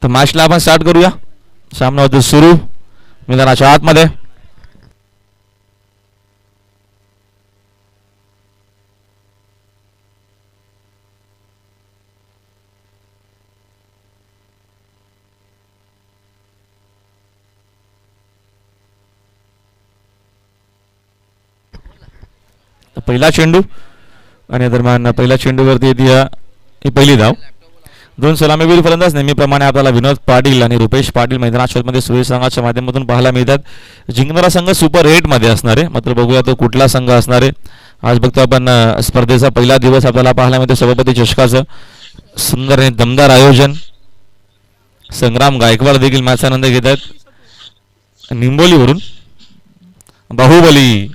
तर मॅचला आपण स्टार्ट करूया. सामना होतो सुरू मैदानाच्या आतमध्ये. पहिला चेंडू आणि दरम्यान पहिल्या चेंडूवरती ही पहिली धाव. दोन सलामीवीर फलंदाज नेहमीप्रमाणे आपल्याला विनोद पाटील आणि रुपेश पाटील मैदानामध्ये सुरेश संघाच्या माध्यमातून पाहायला मिळतात. जिंकणारा संघ सुपर 8 मध्ये असणार आहे. मात्र बघूया तो कुठला संघ असणार आहे. आज बघतो आपण स्पर्धेचा पहिला दिवस आपल्याला पाहायला मिळतो. सभापती चषकाचं सुंदर आणि दमदार आयोजन. संग्राम गायकवाड देखील मॅचचा आनंद घेत आहेत. निंबोलीवरून बाहुबली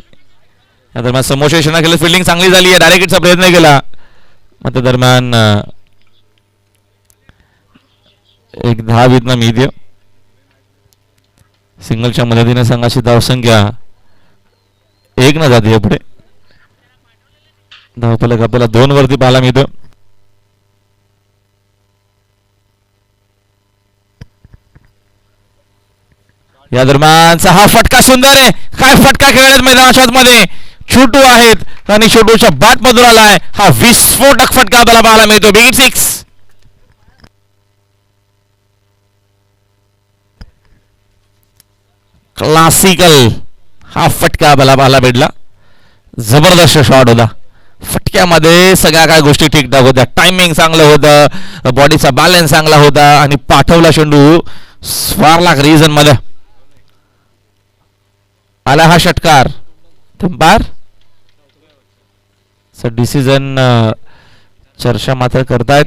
या दरम्यान समोर यशना केलं. फिल्डिंग चांगली झाली आहे. डायरेक्ट हिटचा प्रयत्न केला मात्र दरम्यान एक 10 विधना मीडिय. सिंगलच्या मदतीने संघाची धावसंख्या 1 न जाते पुढे. धावफलक आपल्याला 2 वरती पाहायला मिळतं. या दरम्यानचा हा फटका सुंदर आहे. काय फटका खेळत मैदानाच्या आतमध्ये. छोटू आहेत आणि छोटूच्या बॅट मधून आलाय हा विस्फोटक फटका आपल्याला पाहायला मिळतो. बिग 6. क्लासिकल हा फटका आपल्याला पाहायला भेटला. जबरदस्त शॉट होता. फटक्यामध्ये सगळ्या काय गोष्टी ठीकठाक होत्या. टायमिंग चांगलं होतं. बॉडीचा बॅलन्स चांगला होता आणि पाठवला चेंडू स्वारला रिजन मध्ये आला हा षटकार. अंपायर डिसिजन चर्चा मात्र करतायत.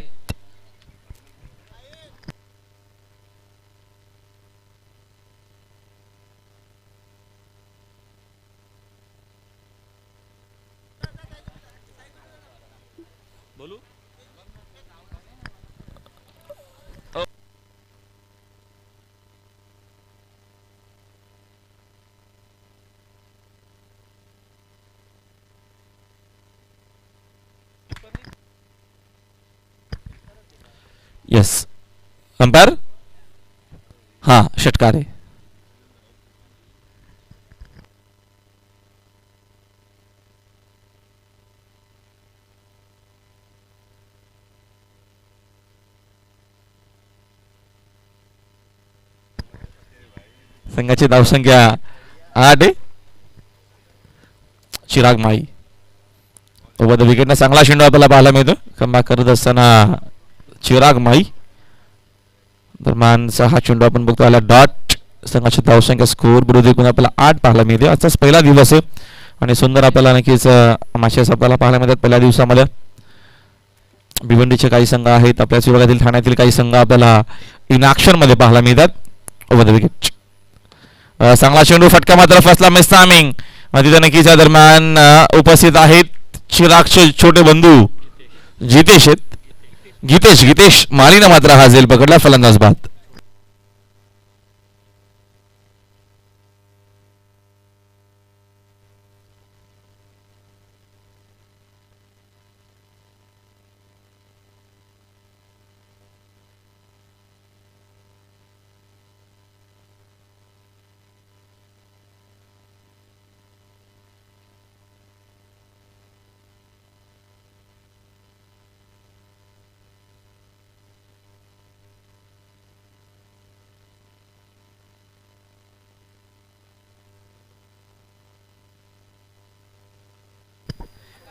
यस अंपायर हा षटकार आहे. संघाची धावसंख्या 8 आहे. चिराग माई ओव्हर द विकेटने चांगला चेंडू आपल्याला पाहायला मिळतो. कमबॅक करत असताना चिराग माई. दरम्यानचा हा चेंडू आपण बघतो आला डॉट. संघाची धावसंख्या स्कोर विरोधी एकूण आपल्याला 8 पाहायला मिळते. आजचाच पहिला दिवस आहे आणि सुंदर आपल्याला नक्कीच मॅचेस आपल्याला पाहायला मिळतात. पहिल्या दिवसामध्ये भिवंडीचे काही संघ आहेत. आपल्या विभागातील ठाण्यातील काही संघ आपल्याला इन ऍक्शन मध्ये पाहायला मिळतात. ओव्हर द विकेट चांगला चेंडू फटका मात्र फसला. Miss timing. तिथे नक्कीच या दरम्यान उपस्थित आहेत चिरागचे छोटे बंधू जितेश आहेत. गीतेश माळीनं मात्र हा झेल पकडला. फलंदाज बाद.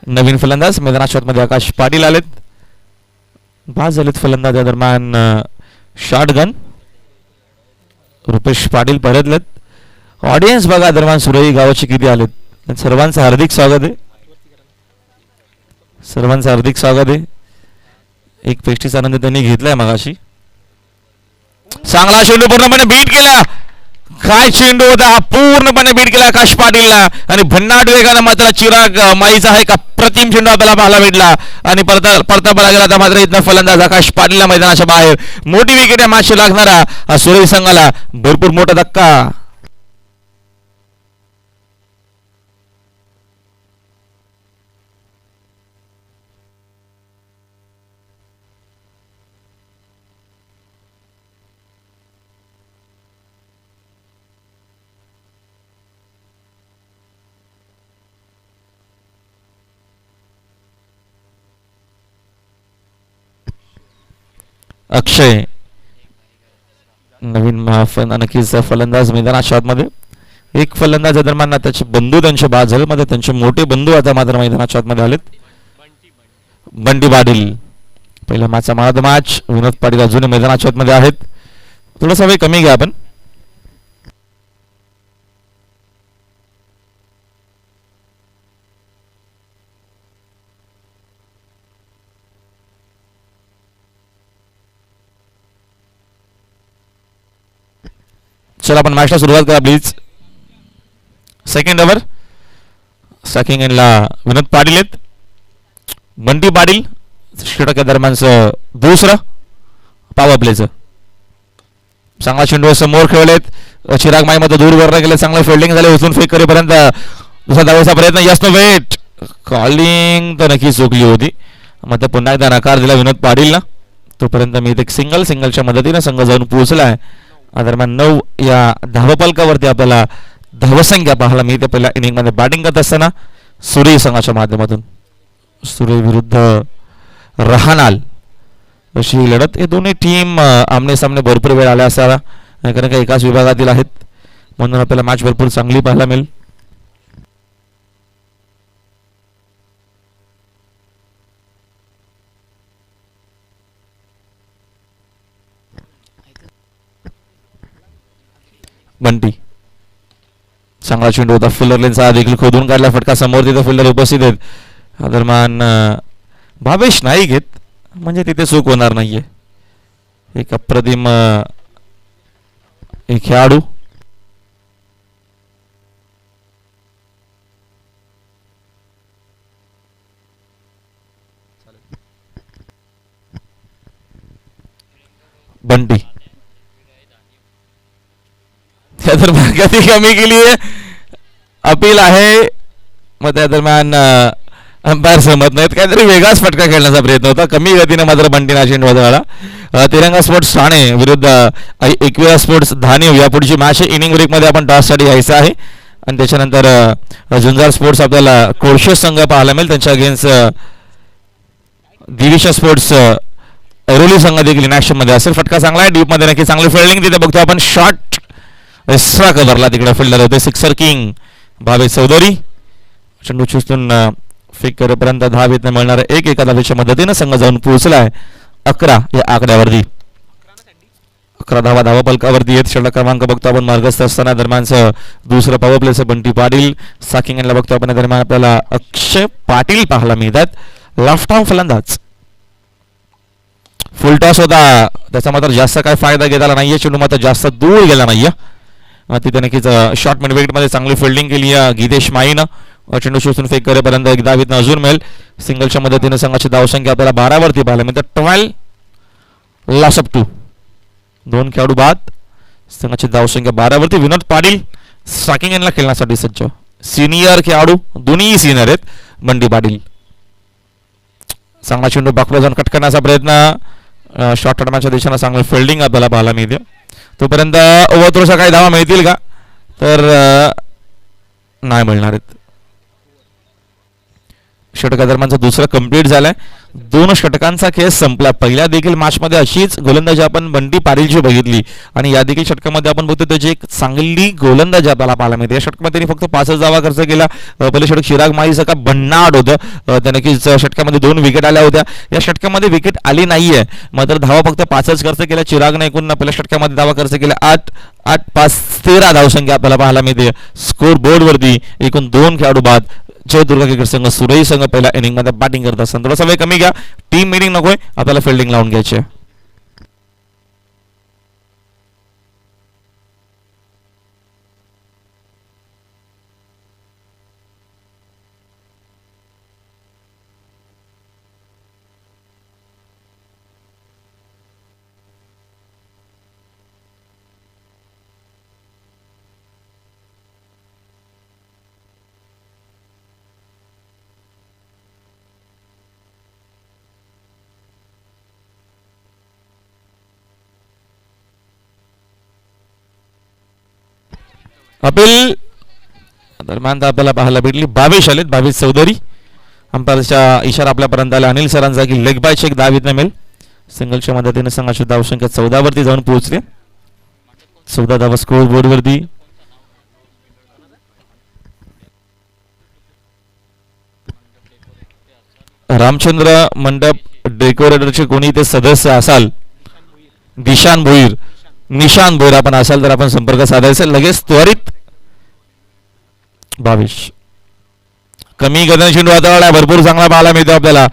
नवीन फलंदाज मैदानाच्या मध्ये आकाश पाटील आलेत. बाद झालेत फलंदाज. या दरम्यान शॉटगन रुपेश पाटील परतलेत. ऑडियन्स बघा दरम्यान सुरई गावाची किती आलेत. सर्वांचं हार्दिक स्वागत आहे. सर्वांचं हार्दिक स्वागत आहे. एक पेस्टीचा आनंद त्यांनी घेतलाय मगाशी. चांगला चेंडू पूर्णपणे बीट केला. काय चेंडू होता हा. पूर्णपणे बीट केला आकाश पाटीलला आणि भन्नाट वेगाने मात्र चिराग माईचा हा एक अप्रतिम चेंडू आपल्याला पाहायला भेटला आणि परता बळा गेला. मात्र इथं फलंदाज आकाश पाटीलला मैदानाच्या बाहेर. मोठी विकेट या मॅचची लागणारा हा सुरई संघाला भरपूर मोठा धक्का. अक्षय नवीन नक्कीच फलंदाज मैदानाच्या आतमध्ये. एक फलंदाज दरम्यान त्याचे बंधू त्यांचे बाद झाले मध्ये त्यांचे मोठे बंधू आता मात्र मैदानाच्या आतमध्ये आलेत. बंटी पाटील पहिल्या मॅचचा मारा मॅच. विनोद पाटील अजूनही मैदानाच्या आतमध्ये आहेत. थोडासा वेळ कमी घ्या आपण. चला आपण मॅचला सुरुवात करा प्लीज. Second over. सेकंड एंडला विनोद पाटील आहेत. बंटी पाटील षटका दरम्यानचं दुसरं पॉवर प्लेचं. चांगला चेंडू समोर खेळलेत. चिराग माई मध्ये दूर वरनं गेले. चांगलं फिल्डिंग झाले. उचलून फेक करेपर्यंत दुसरा धावायचा प्रयत्न. Yes no weight. कॉलिंग तर नक्की चुकली होती. मग पुन्हा एकदा नकार दिला विनोद पाटीलला. तोपर्यंत मी एक सिंगलच्या मदतीने संघ जाऊन पोहोचला आहे. दरम्यान 9 या धावफलकावरती आपल्याला धावसंख्या पाहायला मिळते. पहिल्या इनिंग मध्ये बॅटिंग करत असताना सूर्य संघाच्या माध्यमातून सूर्य विरुद्ध रहानाल अशी लढत. हे दोन्ही टीम आमने सामने भरपूर वेळ आल्या असावा कारण का एकाच विभागातील आहेत म्हणून आपल्याला मॅच भरपूर चांगली पाहायला मिळेल. बंटी चांगला चेंडू होता. फुलर लेनचा देखील खोदून काढला. फटका समोर तिथे फुलर उपस्थित आहेत. दरम्यान भावेश नाईक आहेत म्हणजे तिथे चूक होणार नाहीये. एक अप्रतिम एक खेळाडू. बंटी त्या दरम्यान गती कमी केली आहे. अपील आहे. मग त्या दरम्यान अंपायर सहमत नाहीत. काहीतरी वेगळाच फटका खेळण्याचा प्रयत्न होता. कमी गतीने मात्र बंटीना चेंडू वळला. तिरंगा स्पोर्ट्स ठाणे विरुद्ध एकविरा स्पोर्ट्स धानिव या पुढची मॅच इनिंग ब्रेकमध्ये आपण टॉससाठी यायचं आहे आणि त्याच्यानंतर झुंजार स्पोर्ट्स आपल्याला कोळशे संघ पाहायला मिळेल. त्यांच्या अगेन्स्ट दिविशा स्पोर्ट्स ऐरोली संघ देखील इन ऍक्शन मध्ये असेल. फटका चांगला आहे. डीप मध्ये नक्की चांगली फिल्डिंग तिथे बघतो आपण. शॉट एक्स्ट्रा कव्हरला तिकडे फिल्डर होते. Sixer king Bhavesh Chaudhary. चेंडू चुस्तून फेक करेपर्यंत धावेत मिळणार एक एका धावेच्या मदतीने संघ जाऊन पोहोचलाय 11 या आकड्यावरती. 11 धावा धावपलकावरती आहेत. षटक क्रमांक बघतो आपण मार्गस्थ असताना दरम्यानचं दुसरं पॉवर प्लेचं बंटी पाटील. साकिंग एंडला बघतो आपण दरम्यान आपल्याला अक्षय पाटील पाहायला मिळतात. लेफ्ट आर्म फलंदाज. फुल टॉस होता त्याचा मात्र जास्त काय फायदा घेतला नाहीये. चेंडू मात्र जास्त दूर गेला नाहीये. तिथे नक्कीच शॉर्ट मिड विकेट मध्ये चांगली फिल्डिंग केली आहे गीतेश माईनं. चेंडू शोषून फेक करेपर्यंत एक धावीतनं अजून मिळेल. सिंगलच्या मदतीने संघाची धावसंख्या आपल्याला 12 वरती पाहायला मिळते. 12 लॉस अप 2. 2 खेळाडू बाद. संघाची धावसंख्या 12 वरती. विनोद पाटील स्ट्रायकिंग एंडला खेळण्यासाठी सज्ज. सिनियर खेळाडू दोन्ही सिनियर आहेत. बंटी पाटील चांगला चेंडू बाकला जाऊन कट करण्याचा प्रयत्न. शॉर्ट टर्माच्या दिशेने चांगलं फिल्डिंग आपल्याला पाहायला मिळते. तोपर्यंत ओव्हर थ्रोच्या काही धावा मिळतील का तर नाही मिळणार आहेत. षटका दरम्यानचं दुसरं कंप्लीट झालंय. 2 षटकांचा खेळ संपला. पहिल्या देखील मॅचमध्ये अशीच गोलंदाजी आपण बंटी पाटीलची बघितली आणि या देखील षटकामध्ये आपण बघतो त्याची एक चांगली गोलंदाजी आपल्याला पाहायला मिळते. या षटकामध्ये त्यांनी फक्त 5 धावा खर्च केला. पहिले षटक चिराग माईचं का भन्नाट होतं. त्या नक्कीच षटकामध्ये 2 विकेट आल्या होत्या. या षटकामध्ये विकेट आली नाहीये मात्र धावा फक्त 5च खर्च केल्या. चिरागने एकूण पहिल्या षटकामध्ये धावा खर्च केल्या 8 8 5 13 धावसंख्या आपल्याला पाहायला मिळते. स्कोर बोर्डवरती एकूण 2 खेळाडू बाद. जयदुर्गा क्रिकेट संघ सुरई संघ पहिल्या इनिंग मध्ये बॅटिंग करत असताना थोडासा वेळ कमी घ्या. टीम मीटिंग नकोय आपल्याला फिल्डिंग लावून घ्यायची. अपील दरम्यान आपल्याला पाहायला भेटली. 22 आलेत. 22 चौधरी. अंपायरचा इशारा आपल्यापर्यंत आला अनिल सरांचा की लेग बाय चेक धावीत मिळेल. सिंगलच्या मदतीने संघाची धावसंख्या 14 वरती जाऊन पोहोचले. 14 धावा स्कोर बोर्ड वरती. रामचंद्र मंडप डेकोरेटरचे कोणी ते सदस्य असाल, निशान भोईर आपण असाल तर आपण संपर्क साधायचा लगेच त्वरित. 22 कमी गगन चेंडू हाताळला, भरपूर चांगला पाहायला मिळतो आपल्याला.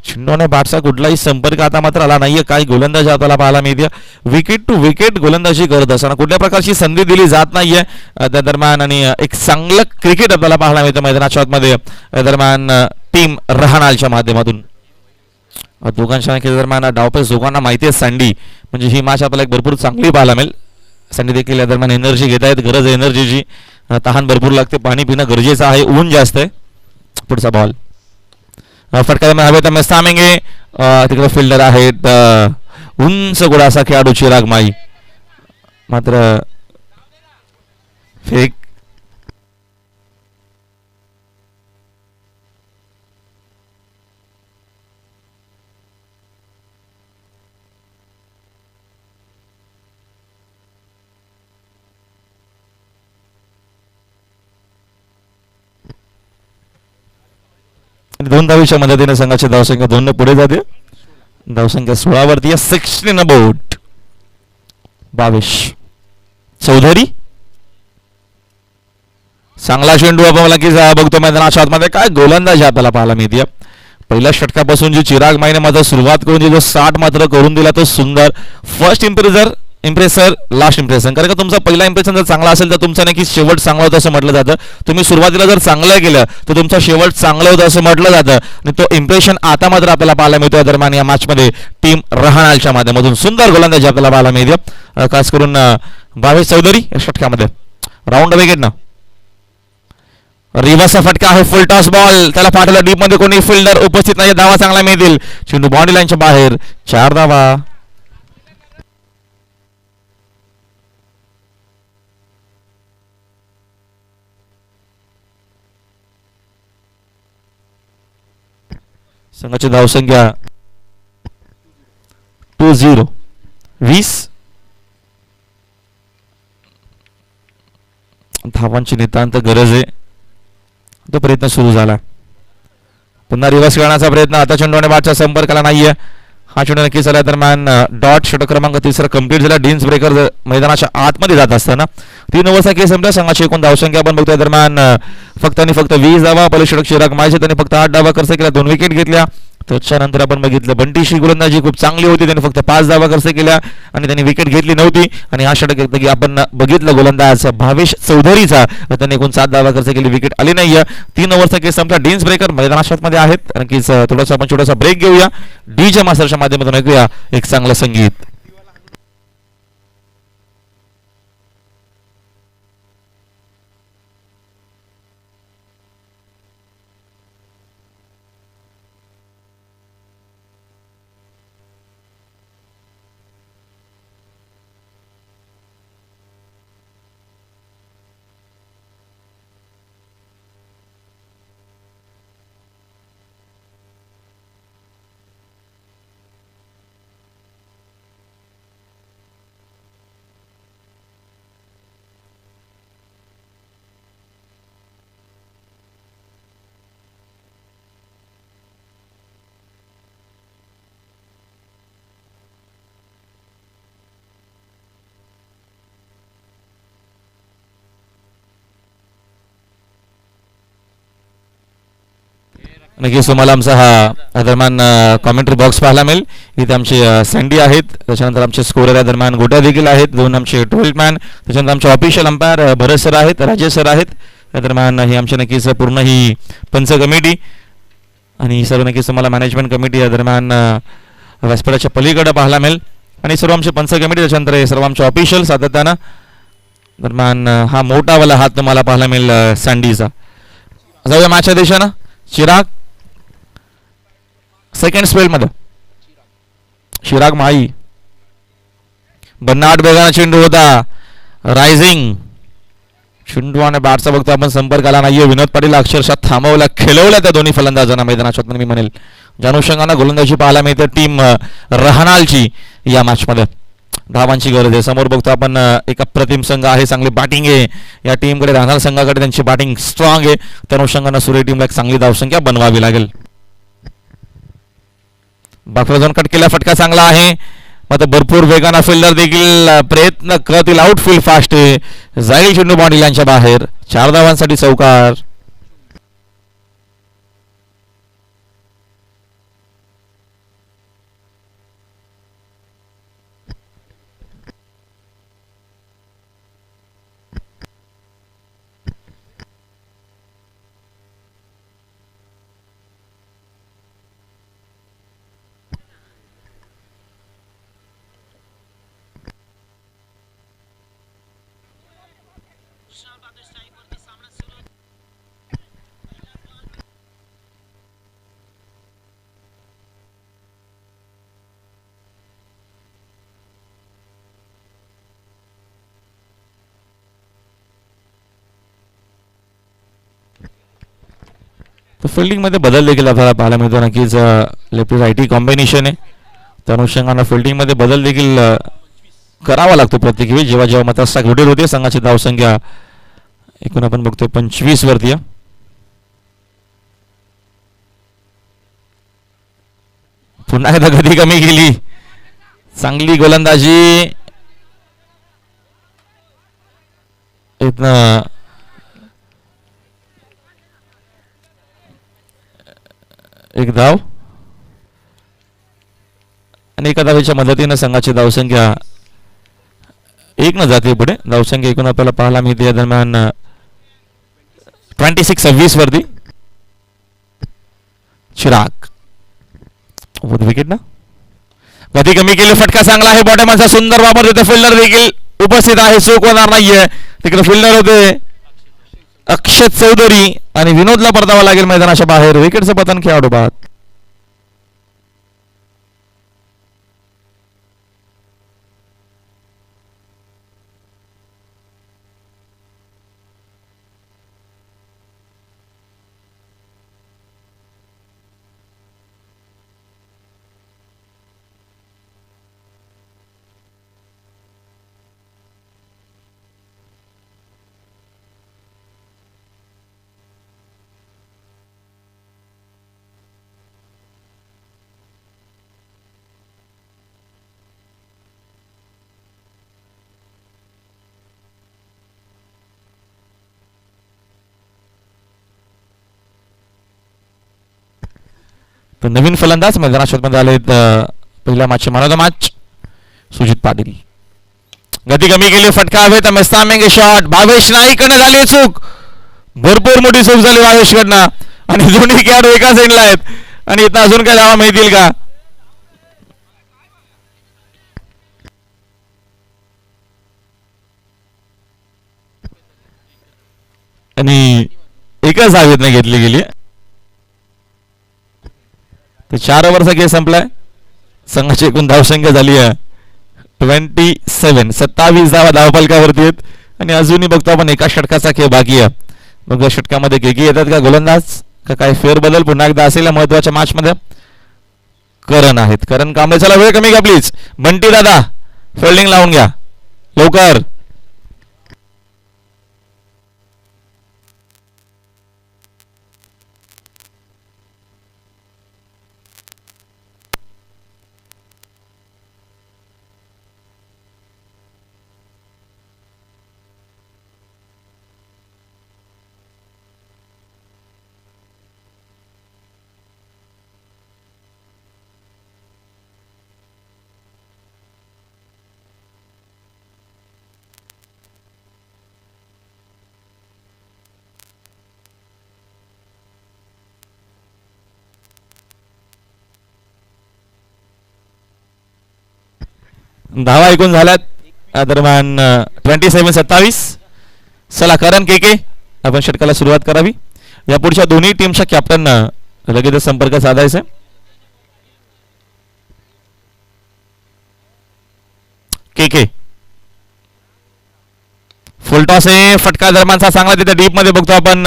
चेंडूने बॅटचा कुठलाही संपर्क आता मात्र आला नाहीये. काही गोलंदाजी आपल्याला पाहायला मिळते. विकेट टू विकेट गोलंदाजी करत असताना कुठल्या प्रकारची संधी दिली जात नाहीये त्या दरम्यान, आणि एक चांगलं क्रिकेट आपल्याला पाहायला मिळतं मैदानाच्या आतमध्ये दरम्यान टीम रहाणालच्या माध्यमातून. दोघांच्या दरम्यान डावपेच दोघांना माहिती आहे सँडी, म्हणजे ही मॅच आपल्याला एक भरपूर चांगली पाहायला मिळेल. सँडी देखील या दरम्यान एनर्जी घेत आहेत. गरज आहे एनर्जीची, तहान भरपूर लागते, पाणी पिणं गरजेचं आहे, ऊन जास्त आहे. पुढचा बॉल फटका हवे तर मेस्तामेंगे, तिकडे फिल्डर आहेत उंच गोडासा खेळाडू चिराग माई, मात्र फेक. दोन धावीच्या मदतीने संघाची धावसंख्या 2 पुढे जाते. धावसंख्या 16 वरती. 16 अबाउट. 22 चौधरी चांगला चेंडू आपण की बघतो मैदानाच्या आतमध्ये. काय गोलंदाजी आपल्याला पाहायला मिळते. पहिल्या षटकापासून जी चिराग माईने मात्र सुरुवात करून जो 60 मात्र करून दिला तो सुंदर. First impression last impression. कारण का तुमचा पहिला इम्प्रेशन जर चांगला असेल तर तुमचा नक्की शेवट चांगला होतं असं म्हटलं जातं. तुम्ही सुरुवातीला जर चांगलं केलं तर तुमचा शेवट चांगलं होतं असं म्हटलं जातं, आणि तो इम्प्रेशन आता मात्र आपल्याला पाहायला मिळतो दरम्यान या मॅचमध्ये टीम रहाणालच्या माध्यमातून. सुंदर गोलंदाजी आपल्याला पाहायला मिळते, खास करून 22 चौधरी या षटकामध्ये. राऊंड विकेट ना, रिव्हर्सचा फटका आहे, फुल टॉस बॉल, त्याला पाठवलं डीप मध्ये, कोणी फिल्डर उपस्थित नाही. धावा चांगला मिळतील, चेंडू बाउंड्री लाईनच्या बाहेर. 4 धावा. संघाची धावसंख्या 2-0. 20 धावांची नितांत गरज आहे. तो प्रयत्न सुरू झाला. पुन्हा रिव्हर्स करण्याचा प्रयत्न. आता चेंडूने बॅटच्या संपर्काला नाहीये. हा चेंडू नक्की झाला दरम्यान डॉट. षटक क्रमांक 3 कंप्लीट झाला. डिन्स ब्रेकर मैदानाच्या आतमध्ये जात असताना 3 ओव्हरचा खेळ संपला. संघाची एकूण धावसंख्या आपण बघतोय दरम्यान फक्त आणि फक्त 20 धावा. पहिले षटक चिराग मायचे त्यांनी फक्त 8 धावा खर्च केल्या, 2 विकेट घेतल्या. त्याच्यानंतर आपण बघितलं बंटीशी गोलंदाजी खूप चांगली होती, त्यांनी फक्त 5 धावा खर्च केल्या आणि त्यांनी विकेट घेतली नव्हती. आणि हा षटक आपण बघितलं गोलंदाज भावेश चौधरीचा, त्यांनी एकूण 7 धावा खर्च केली, विकेट आली नाहीये. 3 ओव्हरचा केस संपला. डिन्स ब्रेकर मैदानात मध्ये आहेत. आणखी थोडासा आपण छोटासा ब्रेक घेऊया. डीजे मास्टरच्या माध्यमातून ऐकूया एक चांगलं संगीत. नक्कीच तुम्हाला आमचा हा दरम्यान कॉमेंट्री बॉक्स पाहायला मिळेल. इथे आमचे सँडी आहेत, त्याच्यानंतर आमचे स्कोरर या दरम्यान गोट्या देखील आहेत, 2 आमचे 12 मॅन, त्याच्यानंतर आमचे ऑफिशियल अंपायर भरत सर आहेत, राजेश सर आहेत. या दरम्यान ही आमची नक्कीच पूर्ण ही पंच कमिटी आणि सर्व नक्कीच तुम्हाला मॅनेजमेंट कमिटी या दरम्यान व्यासपीठाच्या पलीकडे पाहायला मिळेल. आणि सर्व आमचे पंच कमिटी, त्याच्यानंतर सर्व आमचे ऑफिशियल सातत्यानं दरम्यान हा मोठावाला हात तुम्हाला पाहायला मिळेल सँडीचा. जाऊया मॅचच्या दिशेनं. चिराग सेकंड स्पेल मध्ये, चिराग माई, भन्नाट वेगाने चेंडू होता, रायझिंग चेंडू आणि बॅटचा बघतो आपण संपर्क आला नाहीये. विनोद पाटील अक्षरशः थांबवला, खेळवला त्या दोन्ही फलंदाजांना मैदानाच्या, मी म्हणेल ज्या अनुषंगाने गोलंदाजी पाहायला मिळते टीम रहाणालची या मॅचमध्ये. धावांची गरज आहे. समोर बघतो आपण एक अप्रतिम संघ आहे, चांगली बॅटिंग आहे या टीमकडे. राहणार संघाकडे त्यांची बॅटिंग स्ट्रॉंग आहे. त्या अनुषंगाने सूर्य टीमला एक चांगली धावसंख्या बनवावी लागेल. बाफर कट केला, फटका चांगला आहे. मात्र भरपूर वेगाने फिल्डर देखील प्रयत्न करतील. आउटफील्ड फास्ट आहे, जाईल चेंडू बॉन्ड यांच्या बाहेर. 4 धावांसाठी चौकार. तर फिल्डिंगमध्ये बदल देखील आपल्याला पाहायला मिळतो. नक्कीच लेफ्ट रायटी कॉम्बिनेशन आहे. त्या अनुषंगाने फिल्डिंगमध्ये बदल देखील करावा लागतो प्रत्येक वेळी जेव्हा जेव्हा मात्र घोटीत होते. संघाची धावसंख्या एकूण आपण बघतोय 25 वरती. पुन्हा एकदा गती कमी केली. चांगली गोलंदाजी. एक धाव आणि एका धावेच्या मदतीने संघाची धावसंख्या 1 न जाते पुढे. धावसंख्या एकूण आपल्याला पाहायला मिळते या दरम्यान 26-26 वरती. चिराग विकेट ना. गती कमी केली, फटका चांगला आहे. बॉटमचा सुंदर वापर देतो. फिल्डर देखील उपस्थित आहे, चूक होणार नाहीये. तिकडे फिल्डर होते अक्षत चौधरी आणि विनोदला परतावा लागेल मैदानाच्या बाहेर. विकेटचं पतन खेळाडू बाद. तर नवीन फलंदाज मैदानात आले पहिल्या match man of the match Sujit Patil. गती कमी केली, फटका हवे तर मेस्तामेंगे शॉट. भावेश नाईकडनं झाली चूक, भरपूर मोठी चूक झाली भावेशकडनं आणि दोन्ही खेळाडू एका साईडला आहेत आणि इथं अजून काय धावा मिळतील का. आणि एकाच धावेतनं घेतली गेली. तर 4 ओव्हरचा खेळ संपलाय. संघाची एकूण धावसंख्या झाली आहे 27 धावा धावफलकावरती आहेत आणि अजूनही बघतो आपण एका षटकाचा खेळ बाकी आहे. मग या षटकामध्ये केकी येतात का गोलंदाज का काय फेरबदल पुन्हा एकदा असेल या महत्वाच्या मॅच मध्ये. करण आहेत, करण कांबळे. चला वेळ कमी का प्लीज. बंटी दादा फिल्डिंग लावून घ्या लवकर. धावा ऐकून झाल्यात दरम्यान 27-27. चला करण के आपण षटकाला सुरुवात करावी. या पुढच्या दोन्ही टीमच्या कॅप्टन लगेच संपर्क साधायचा. के फुलटॉस आहे, फटका दरम्यानचा चांगला तिथे डीप मध्ये बघतो आपण.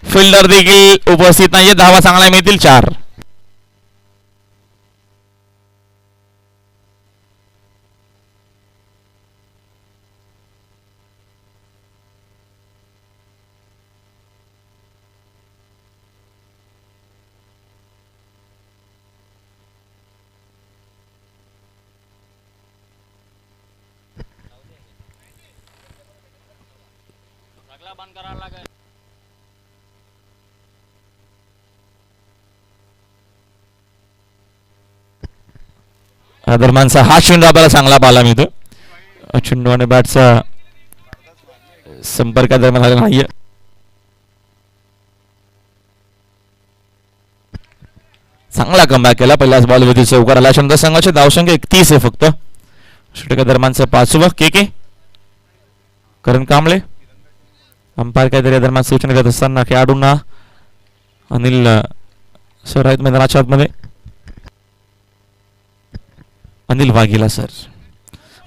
फिल्डर देखील उपस्थित नाहीये. धावा चांगला मिळतील 4. दरम्यानचा हा चेंडू आपल्याला चांगला पाहायला मिळतो. चेंडू आणि बॅटचा संपर्क दरम्यान झाला नाहीये. चांगला कमबॅक केला. पहिल्याच बॉलवरती चौकार आला. चंद्र संघाचे धावसंख्या 31 आहे फक्त. षटका दरम्यानचं 5वं के करण कांबळे. अंपायर काहीतरी दरम्यान सूचना देत असताना खेळाडूंना अनिल सर आहेत मैदानाच्या आतमध्ये. अनिल वाघेला सर.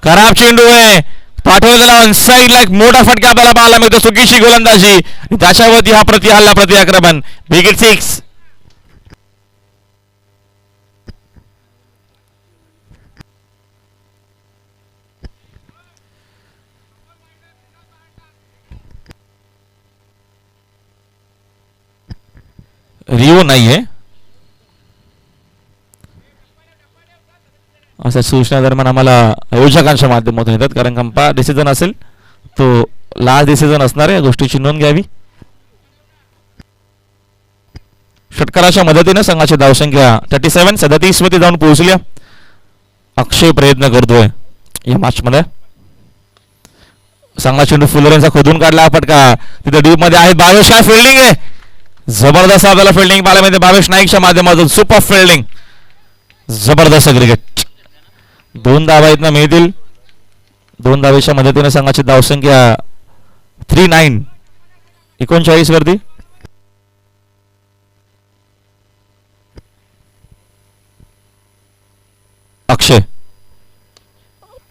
खराब चेंडू आहे. पाठवलेला ऑन साईडला एक मोठा फटका आपल्याला पाहायला मिळतो. चुकीची गोलंदाजी. त्याच्यावरती हा प्रतिहल्ला प्रतिआक्रमण. विकेट 6. रिओ नाहीये अशा सूचना दरम्यान आम्हाला आयोजकांच्या माध्यमातून येतात. कारण कंपा डिसिजन असेल तो लास्ट डिसिजन असणार आहे. या गोष्टीची नोंद घ्यावी. षटकाराच्या मदतीने संघाची धावसंख्या 37 37 मध्ये जाऊन पोहोचली. अक्षय प्रयत्न करतोय या मॅच मध्ये. चांगला चेंडू फुलरेंचा खोदून काढला फटका. तिथे डीप मध्ये आहे. भावेश काय फिल्डिंग आहे. जबरदस्त आपल्याला फिल्डिंग पाहायला मिळते भावेश नाईकच्या माध्यमातून. Super fielding. जबरदस्त क्रिकेट. 2 धावा इथनं मिळतील. 2 धावेच्या मदतीने संघाची धावसंख्या 39 वरती. अक्षय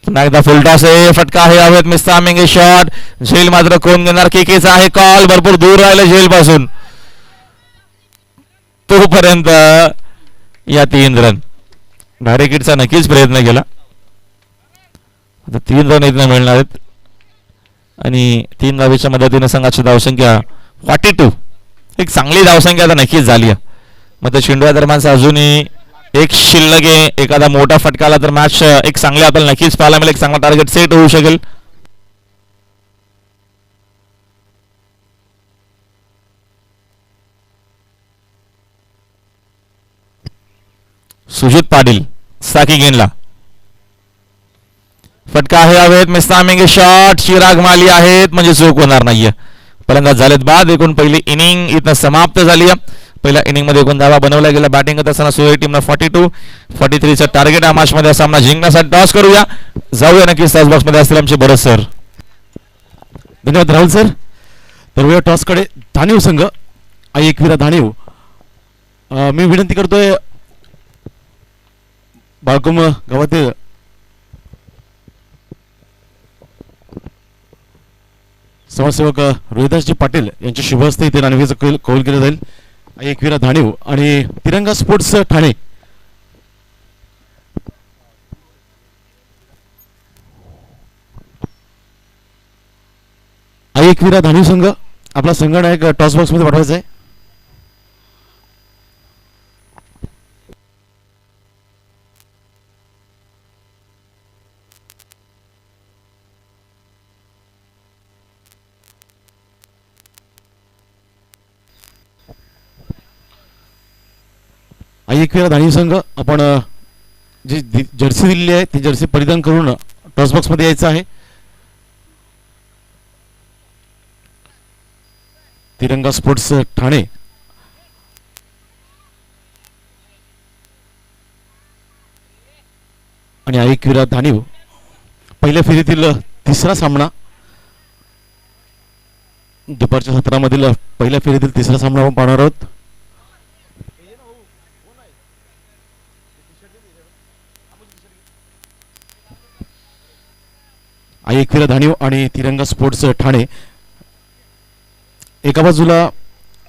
पुन्हा एकदा फुल टॉस आहे. फटका आहे. हवेत मिस्तामिंग शॉट. झेल मात्र कोण घेणार. केकेचा आहे कॉल. भरपूर दूर राहिलं झेल पासून. तोपर्यंत या 3 रन. डायरेक्ट हिटचा नक्कीच प्रयत्न केला. आता 3 रन इथनं मिळणार आहेत आणि 3 धावेच्या मदतीने संघाची धावसंख्या 42. एक चांगली धावसंख्या आता नक्कीच झाली आहे. मग त्या चेंडूया दरम्यानचा अजूनही एक शिल्लक आहे. एखादा मोठा फटका आला तर मॅच एक चांगली आपल्याला नक्कीच पाहायला मिळेल. एक चांगला टार्गेट सेट होऊ शकेल. सुजित पाटील साकी गेनला. फटका आहे. हवेत मिस्तामिंग शॉट. चिराग माली आहेत म्हणजे चूक होणार नाहीये. फलंदाज झालेत बाद. एकूण पहिली इनिंग इथं समाप्त झाली आहे. पहिल्या इनिंग मध्ये 2 धावा बनवल्या गेल्या. बॅटिंग करत असताना सोयी टीमनं 42-43चं टार्गेट या मॅच मध्ये सामना जिंकण्यासाठी टॉस करूया. जाऊया नक्कीच टॉस बॉक्स मध्ये असतील आमचे बरं सर. धन्यवाद राहुल सर. तर टॉस कडे धानीव संघ. एकविरा धानीव. मी विनंती करतोय बाळकुम गावातील समाजसेवक रोहिदासजी पाटील यांच्या शुभ हस्ते इथे नाणेफेकीचा कौल केला जाईल. एकविरा धानीव आणि तिरंगा स्पोर्ट्स ठाणे. एकविरा धानीव संघ आपला संघनायक टॉस बॉक्स मध्ये पाठवायचा आहे. एकविरा धानीव संघ आपण जी जर्सी दिलेली आहे ती जर्सी परिधान करून टॉस बॉक्स मध्ये यायचं आहे. तिरंगा स्पोर्ट्स ठाणे. आणि एकविरा धानीव. पहिल्या फेरीतील तिसरा सामना. दुपारच्या सत्रामधील पहिल्या फेरीतील तिसरा सामना आपण पाहणार आहोत. एकविरा धानीव आणि तिरंगा स्पोर्ट्स ठाणे. एका बाजूला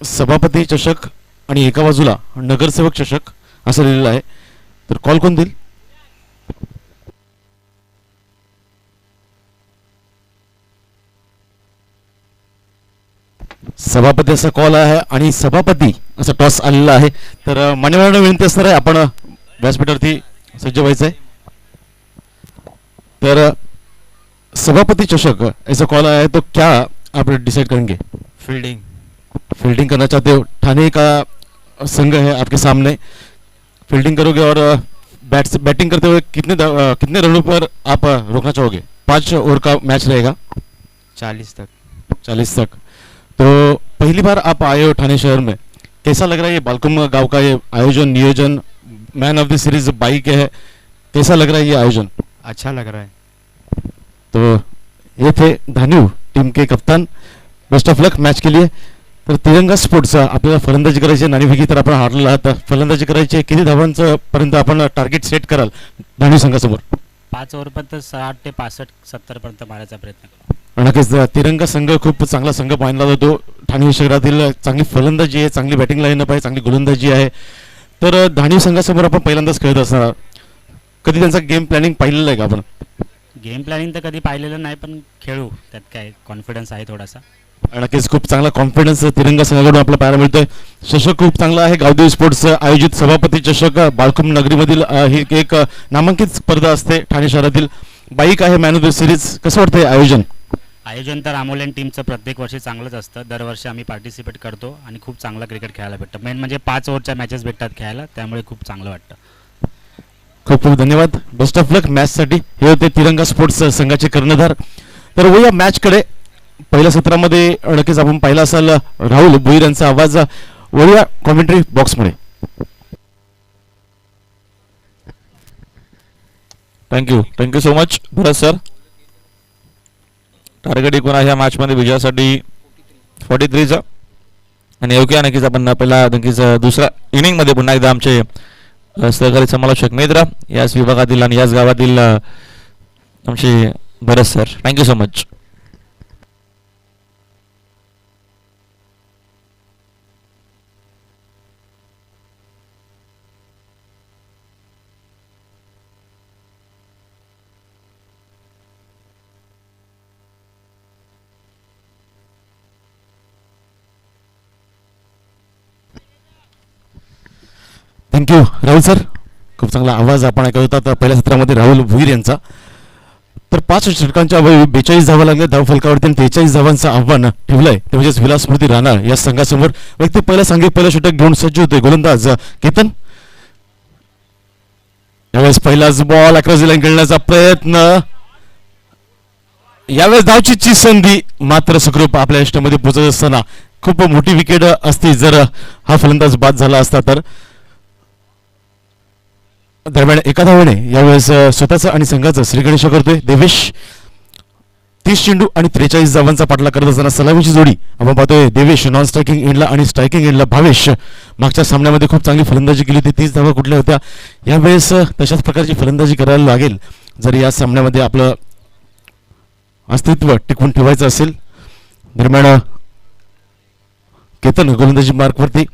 सभापती चषक आणि एका बाजूला नगरसेवक चषक असं लिहिलेलं आहे. तर कॉल कोण देईल. सभापती असा कॉल आहे आणि सभापती असा टॉस आलेला आहे. तर मान्यवरांना विनंती असणार आहे आपण व्यासपीठावरती सज्ज व्हायचं आहे. तर सभापती चषक याचा कॉल आहे तो क्या आप डिसाइड करेंगे? फील्डिंग। फील्डिंग करना चाहते हो? ठाणे का संघ है आपके सामने, फील्डिंग करोगे और बैटिंग करते हुए कितने रनों पर आप रोकना चाहोगे? 5 ओवर का मैच रहेगा, 40 तक। 40 तक। तो पहली बार आप आए हो ठाणे शहर में, कैसा लग रहा है ये बालकुम गांव का ये आयोजन, नियोजन, man of the series bike है, कैसा लग रहा है ये आयोजन? अच्छा लग रहा है। तो ये थे धान्यू टीम के कप्तान, बेस्ट ऑफ लक मॅच के लिए. तर तिरंगा स्पोर्ट्सचा आपल्याला फलंदाजी करायची आहे, नाणेफेकी तर आपण हारलेला आहात, फलंदाजी करायची आहे, किती धावांचं पर्यंत आपण टार्गेट सेट कराल धान्यू संघासमोर? 5 ओव्हरपर्यंत 60 ते 65-70 पर्यंत मारायचा प्रयत्न करू. नक्कीच तिरंगा संघ खूप चांगला संघ मानला जातो. ठाणे शहरातील चांगली फलंदाजी आहे, चांगली बॅटिंग लाईनअप आहे, चांगली गोलंदाजी आहे. तर धान्यू संघासमोर आपण पहिल्यांदाच खेळत असणार, कधी त्यांचा गेम प्लॅनिंग पाहिलेलं आहे का आपण? गेम प्लॅनिंग तर कधी पाहिलेलं नाही, पण खेळू, त्यात काय कॉन्फिडन्स आहे थोडासा. नक्कीच खूप चांगला कॉन्फिडन्स तिरंगा संघाकडून आपल्याला पाहायला मिळतोय. चषक खूप चांगला आहे, गावदेवी स्पोर्ट्स आयोजित सभापती चषक बाळकुम नगरीमधील ही एक नामांकित स्पर्धा असते ठाणे शहरातील. बाईक आहे मॅन ऑफ द सिरीज, कसं वाटतंय आयोजन? आयोजन तर अमोलन टीमचं प्रत्येक वर्षी चांगलंच असतं, दरवर्षी आम्ही पार्टिसिपेट करतो आणि खूप चांगला क्रिकेट खेळायला भेटतं. मेन म्हणजे 5 ओव्हरच्या मॅचेस भेटतात खेळायला, त्यामुळे खूप चांगलं वाटतं. खूप खूप धन्यवाद, बेस्ट ऑफ लक मॅचसाठी. हे होते तिरंगा स्पोर्ट्स संघाचे कर्णधार. तर वळूया मॅचकडे. पहिल्या सत्रामध्ये नक्कीच आपण पाहिला असाल राहुल भोईर यांचा आवाज. वळूया कॉमेंट्री बॉक्समध्ये. थँक्यू सो मच भरत सर. टार्गेट एकूण आहे या मॅचमध्ये विजयासाठी 43चा, आणि योग्य नक्कीच आपण पहिला नक्कीच दुसऱ्या इनिंगमध्ये पुन्हा एकदा आमचे सहकारी समालोचक मित्र याच विभागातील आणि याच गावातील आमचे Bharat sir, thank you so much. Thank you Rahul sir, खूप चांगला आवाज आपण ऐकत होता. तर पहिल्या सत्रामध्ये राहुल भोईर यांचा. तर 5 षटकांच्या 42 धावा लागल्या धाव फलकावरती, आणि 43 धावांचं आव्हान ठेवलंय ते म्हणजेच विलास स्मृती राणा या संघासमोर. व्यक्ती पहिला सांगे पहिला षटक घेऊन सज्ज होते गोलंदाज केतन. यावेळेस पहिलाच बॉल अक्रॉस द लाईन खेळण्याचा प्रयत्न, यावेळेस धावचीची संधी, मात्र सुखरूप आपल्या इष्टमध्ये पोहोचत असताना खूप मोठी विकेट असती जर हा फलंदाज बाद झाला असता तर. दरम्यान एका धावेने यावेळेस स्वतःचा आणि संघाचा श्रीगणेश करतोय देवेश. 30 चेंडू आणि 43 धावांचा पाठलाग करत असताना सलामीची जोडी आपण पाहतोय. देवेश नॉन स्ट्रायकिंग एंडला आणि स्ट्रायकिंग एंडला भावेश. मागच्या सामन्यामध्ये खूप चांगली फलंदाजी केली होती, 30 धावा कुठल्या होत्या. यावेळेस तशाच प्रकारची फलंदाजी करायला लागेल जर या सामन्यामध्ये आपलं अस्तित्व टिकवून ठेवायचं असेल. दरम्यान केतन गोलंदाजी मार्कवरती,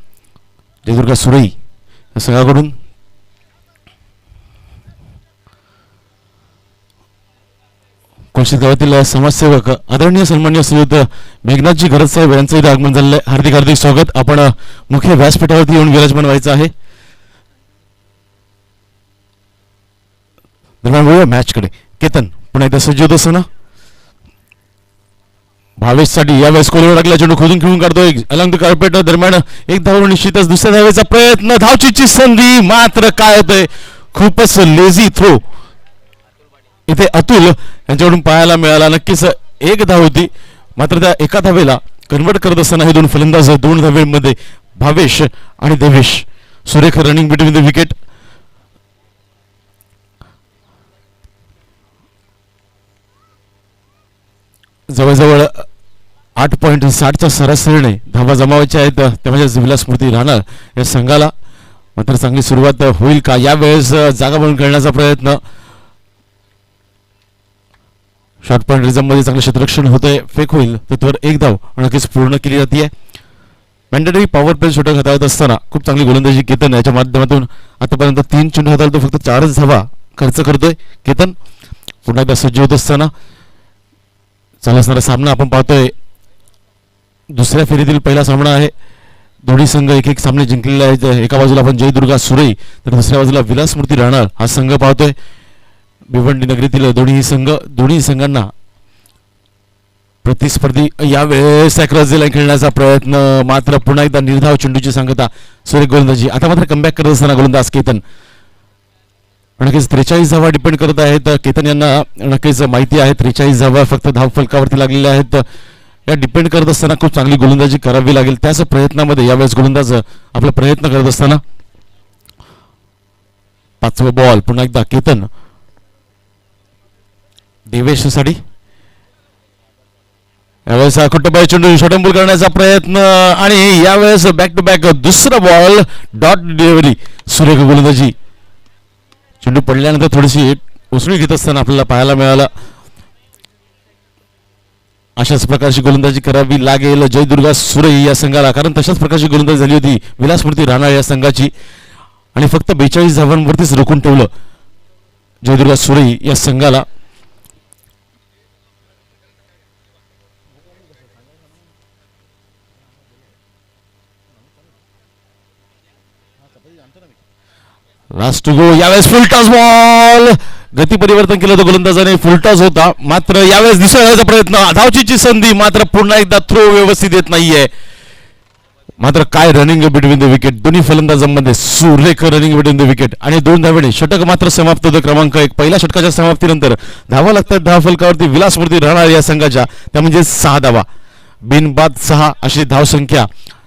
जयदुर्गा सुरई या संघाकडून. कोणशीत गावातील समाजसेवक आदरणीय सन्मान्य श्रीयुत मेघनाथजी घरत साहेब यांचं इथे आगमन झालेलं आहे. हार्दिक हार्दिक स्वागत. आपण मुख्य व्यासपीठावरती येऊन विराजमान व्हायचं आहे. दरम्यान मॅचकडे केतन पुन्हा एकदा सज्ज होत असताना भावेशसाठी यावेळेस कोलवर लागला चेंडू खोदून खेळून काढतोय अलॉंग द कार्पेट. दरम्यान एक धाव निश्चितच, दुसऱ्या धावेचा प्रयत्न, धावचीची संधी, मात्र काय होतंय खूपच लेझी थ्रो इथे अतुल यांच्याकडून पाहायला मिळाला. नक्कीच एक धाव होती, मात्र त्या एका धावेला कन्वर्ट करत असताना हे दोन फलंदाज 2 धावेमध्ये भावेश आणि देवेश. सुरेख रनिंग बिटवीन द विकेट. जवळजवळ 8.60च्या सरासरीने धावा जमावायच्या आहेत त्या म्हणजे विलास स्मृती राणा या संघाला. मात्र चांगली सुरुवात होईल का? यावेळेस जागा बनवून खेळण्याचा प्रयत्न, शॉर्ट पॉईंट रिझममध्ये चांगलं क्षेत्ररक्षण होतंय, फेक होईल तर एक धाव नक्कीच पूर्ण केली जाते. मॅन्डेटरी पॉवर प्ले षटक हाताळत असताना खूप चांगली गोलंदाजी केतन याच्या माध्यमातून आतापर्यंत 3 चेंडू हाताळतो, फक्त 4च धावा खर्च करतोय केतन. पुन्हा एकदा सज्ज होत असताना चालू असणारा सामना आपण पाहतोय. दुसऱ्या फेरीतील पहिला सामना आहे. दोन्ही संघ एक सामने जिंकलेले आहेत. एका बाजूला आपण जयदुर्गा सुरई तर दुसऱ्या बाजूला विलास स्मृती राणा हा संघ पाहतोय. भिवंडी नगरीतील दोन्ही संघांना प्रतिस्पर्धी यावेळेस क्रॉस लाईन खेळण्याचा प्रयत्न, मात्र पुन्हा एकदा निर्धाव चेंडूची सांगता सुरेख गोलंदाजी. आता मात्र कमबॅक करत असताना गोलंदाज केतन. नक्कीच 43 धावा डिपेंड करत आहेत केतन यांना. नक्कीच माहिती आहे 43 धावा फक्त धाव फलकावरती लागलेल्या आहेत. या डिपेंड करत असताना खूप चांगली गोलंदाजी करावी लागेल. त्याच प्रयत्नामध्ये यावेळेस गोलंदाज आपला प्रयत्न करत असताना पाचवा बॉल पुन्हा एकदा केतन. देवेश साठी यावेळेस कुटुंबाई चेंडू शॉटंबोल करण्याचा प्रयत्न आणि यावेळेस बॅक टू बॅक दुसरा बॉल डॉट डिलिव्हरी. सुरेख गोलंदाजी. चेंडू पडल्यानंतर थोडीशी उसळी घेत असताना आपल्याला पाहायला मिळालं. अशाच प्रकारची गोलंदाजी करावी लागेल जयदुर्गा सुरई या संघाला, कारण तशाच प्रकारची गोलंदाजी झाली होती विलासमूर्ती राणा या संघाची आणि फक्त 42 धावांवरतीच रोखून ठेवलं जयदुर्गा सुरई या संघाला. Last to go. यावेळेस फुल टॉस बॉल. गती परिवर्तन केलं होतं गोलंदाजाने, फुल टॉस होता. मात्र यावेळेस दिसण्याचा प्रयत्न, धावचीची संधी, मात्र पुन्हा एकदा थ्रो व्यवस्थित येत नाहीये. मात्र काय रनिंग बिटवीन द विकेट. दोन्ही फलंदाजांमध्ये सुरेख रनिंग बिटवीन द विकेट आणि 2 धावेने षटक मात्र समाप्त होतं. क्रमांक 1. पहिल्या षटकाच्या समाप्तीनंतर धावा लागतात धाव फलकावरती विलासमूर्ती राणा या संघाच्या, त्या म्हणजे 6 धावा. बिनबाद 6 अशी धावसंख्या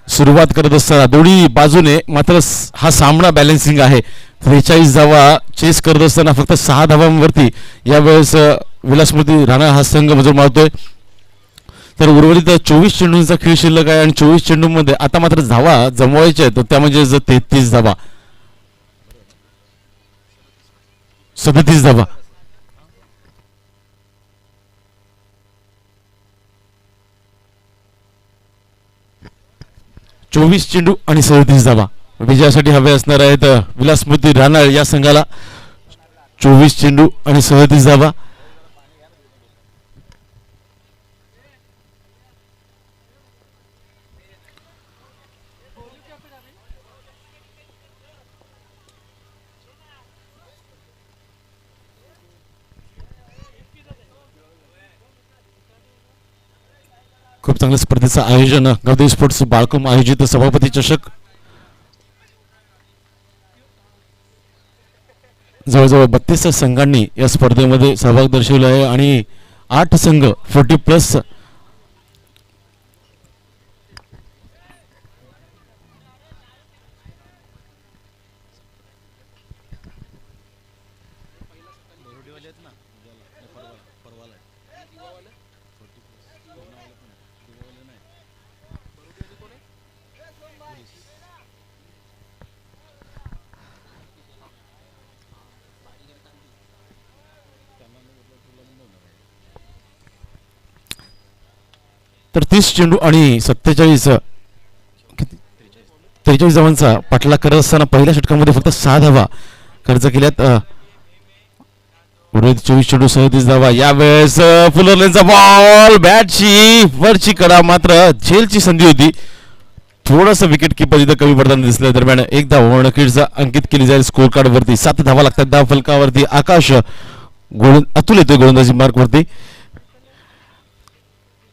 सुरुवात करत असताना दोन्ही बाजूने मात्र हा सामना बॅलन्सिंग आहे. 43 धावा चेस करत असताना फक्त 6 धावांवरती यावेळेस विलासमूर्ती राणा हा संघ मजल मारतोय. तर उर्वरित 24 चेंडूंचा खेळ शिल्लक आहे आणि 24 चेंडूंमध्ये आता मात्र धावा जमवायच्या आहेत, त्या म्हणजे 33 धावा, 37 धावा. चोवीस चेंडू आणि 37 धावा विजयासाठी हवे असणार आहेत विलासमूर्ती राणा या संघाला. 24 चेंडू आणि 37 धावा. खूप चांगल्या स्पर्धेचं आयोजन गवदेव स्पोर्ट्स बाळकुम आयोजित सभापती चषक. जवळजवळ 32 संघांनी या स्पर्धेमध्ये सहभाग दर्शवला आहे आणि 8 संघ 40+ तर 30 चेंडू आणि 43 धावांचा पाठलाग करत असताना पहिल्या षटकामध्ये फक्त 6 धावा खर्च केल्यात. उर्वरित 24 चेंडू 37 धावा. यावेळेस फुलरलेनचा बॉल, बॅटची वरची कडा, मात्र झेलची संधी होती. थोडंसं विकेट किपर इथं कमी पडताना दिसल्या. दरम्यान एक धाव नक्कीच अंकित केली जाईल स्कोर कार्ड वरती. 7 धावा लागतात धाव फलकावरती. आकाश अतुल येतोय गोलंदाजी मार्क वरती.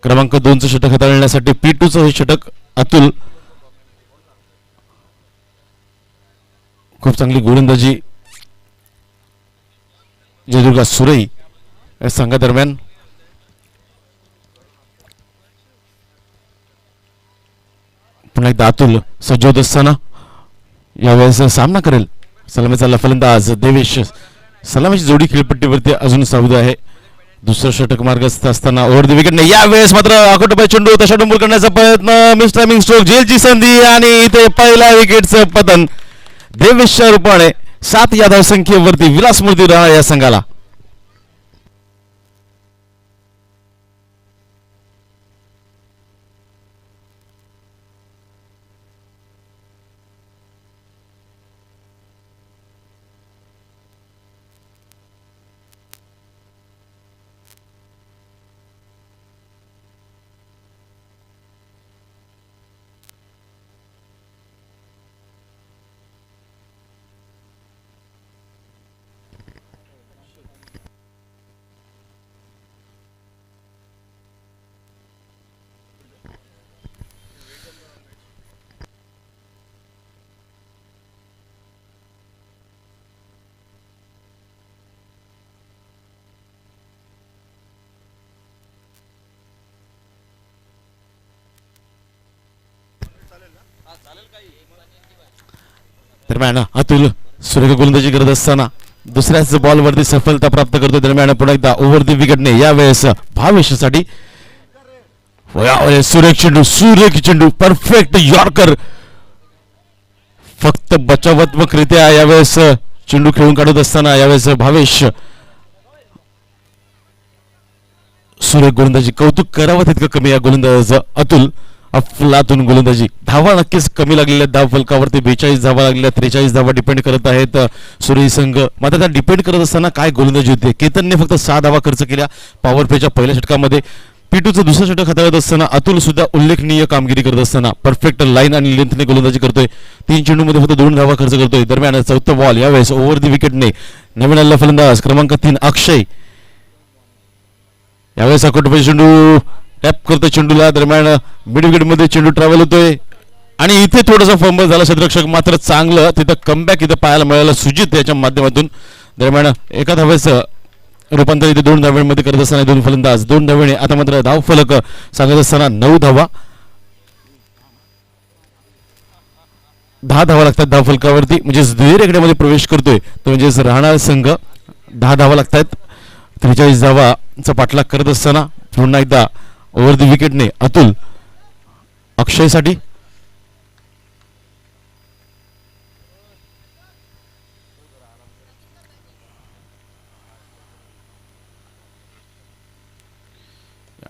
क्रमांक 2चं षटक हाताळण्यासाठी P2चं हे षटक अतुल. खूप चांगली गोलंदाजी जयदुर्गा सुरई या संघादरम्यान. पुन्हा एकदा अतुल सज्ज होत असताना यावेळेस सामना करेल सलामीचा फलंदाज देवेश. सलामीची जोडी खेळपट्टीवरती अजून सावध आहे. दुसरं षटक मार्गस्थ असताना ओव्हर द विकेट नाही. यावेळेस मात्र अकोटबाई चेंडू तशा डंबूल करण्याचा प्रयत्न, मिस टायमिंग स्ट्रोक, झेलची संधी आणि इथे पहिल्या विकेटचं पतन देवेशच्या रूपाने. 7 या धावसंख्येवरती विलासमूर्ती राणा या संघाला. दरम्यान अतुल सुरेख गोलंदाजी करत असताना दुसऱ्याच बॉलवरती सफलता प्राप्त करतो. दरम्यान पुन्हा एकदा ओव्हर दी विकेटने यावेळेस भावेशसाठी सुरेख चेंडू परफेक्ट यॉर्कर. फक्त बचावात्मकरित्या यावेळेस चेंडू खेळून काढत असताना यावेळेस भावेश सुरेख गोलंदाजी. कौतुक करावं तितकं कमी या गोलंदाजाचं. अतुल अफलातून गोलंदाजी. धावा नक्कीच कमी लागलेल्या धाव फलकावरती 42 धावा लागलेल्या, 43 धावा डिपेंड करत आहेत सुरेश संघ. मात्र त्या डिपेंड करत असताना काय गोलंदाजी होते. केतनने फक्त 6 धावा खर्च केल्या पॉवर प्लेच्या पहिल्या षटकामध्ये. पिटूचं दुसरं षटक हाताळत असताना अतुल सुद्धा उल्लेखनीय कामगिरी करत असताना परफेक्ट लाईन आणि लेंथने गोलंदाजी करतोय. 3 चेंडूमध्ये फक्त 2 धावा खर्च करतोय. दरम्यान चौथं बॉल यावेळेस ओव्हर दी विकेटने नवीन आलेला फलंदाज क्रमांक 3 अक्षय यावेळेस अकोटपैकी चेंडू टॅप करतोय चेंडूला. दरम्यान मिड विकेट मध्ये चेंडू ट्रॅव्हल होतोय आणि इथे थोडासा फंबल झाला क्षेत्ररक्षक. मात्र चांगलं तिथं कमबॅक इथं पाहायला मिळालं सुजित याच्या माध्यमातून. दरम्यान एका धावेचं रूपांतर इथे 2 धाव्यांमध्ये करत असताना 2 फलंदाज 2 धावेने. आता मात्र धाव फलक सांगत असताना 9 धावा. 10 धावा लागतात धाव फलकावरती. म्हणजे दुहेरी रेकड्यामध्ये प्रवेश करतोय तो म्हणजेच राहणार संघ. 10 धावा लागतात. 43 धावाचा पाठलाग करत असताना पुन्हा एकदा ओव्हर दी विकेटने अतुल अक्षयसाठी.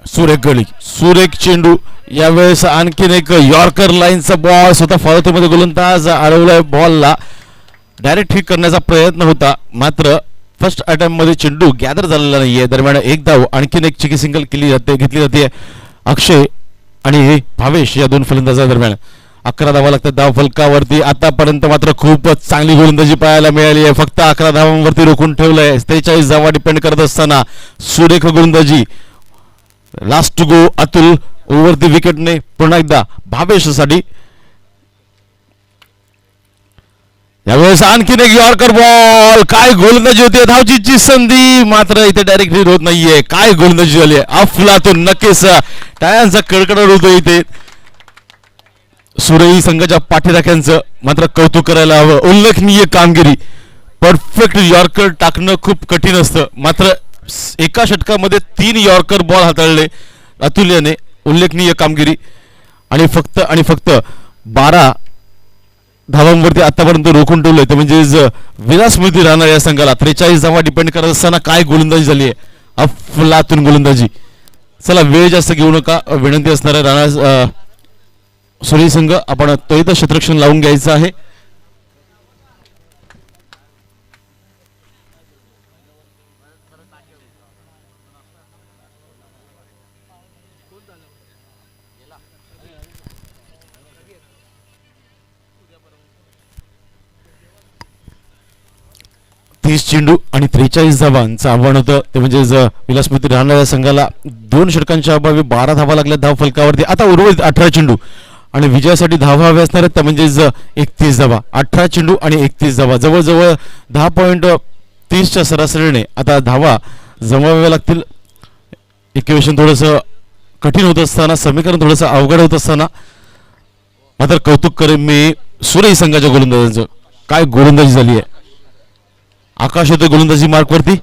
सुरेख चेंडू यावेळेस आणखीन एक यॉर्कर लाईनचा बॉल. स्वतः फॉलोमध्ये गोलंदाज अडवलाय बॉलला. डायरेक्ट हिट करण्याचा प्रयत्न होता मात्र फर्स्ट अटेम्प्ट मध्ये चेंडू गॅदर झालेला नाहीये. दरम्यान एक धाव आणखीन एक चिकी सिंगल घेतली जाते अक्षय आणि भावेश या 2 फलंदाजांदरम्यान. 11 धावा लागतात धाव फलकावरती. आतापर्यंत मात्र खूपच चांगली गोलंदाजी पाहायला मिळाली आहे. फक्त 11 धावांवरती रोखून ठेवलंय. 43 धावा डिपेंड करत असताना सुरेख गोलंदाजी. Last to go Atul over the विकेटने पुन्हा एकदा भावेशसाठी. यावेळेस आणखीन एक यॉर्कर बॉल. काय गोलंदाजी होती. धावचीची संधी मात्र इथे डायरेक्ट हिट होत नाहीये. काय गोलंदाजी झाली अफलातून. नक्कीच टाळ्यांचा कडकडाट होतो इथे. सुरेई संघाच्या पाठीराख्यांचं मात्र कौतुक करायला हवं. उल्लेखनीय कामगिरी. परफेक्ट यॉर्कर टाकणं खूप कठीण असतं मात्र एका षटकामध्ये 3 यॉर्कर बॉल हाताळले अतुल्याने. उल्लेखनीय कामगिरी आणि फक्त 12 धावांवरती आतापर्यंत रोखून ठेवलंय. ते म्हणजे विराट स्मृती राहणार या संघाला. 43 धावा डिपेंड करत असताना काय गोलंदाजी झाली आहे. अफलातून गोलंदाजी. चला वेळ जास्त घेऊ नका. विनंती असणार आहे राणा सुरेश संघ आपण त्वरित क्षेत्ररक्षण लावून घ्यायचं आहे. चेंडू आणि 43 धावांचं आव्हान होतं. ते म्हणजे विलासमती राहणाऱ्या संघाला 2 षटकांच्या अभावी 12 धावा लागल्या धाव फलकावरती. आता उर्वरित 18 चेंडू आणि विजयासाठी धावा हव्या असणार आहेत त्या म्हणजे 31 धावा. 18 चेंडू आणि 31 धावा जवळजवळ 10.30च्या सरासरीने आता धावा जमवाव्या लागतील. इक्वेशन थोडंसं कठीण होत असताना समीकरण थोडंसं अवघड होत असताना मात्र कौतुक करेन मी सुरेश संघाच्या गोलंदाजांचं. काय गोलंदाजी झाली आहे. आकाश होते गोलंदाजी मार्कवरती.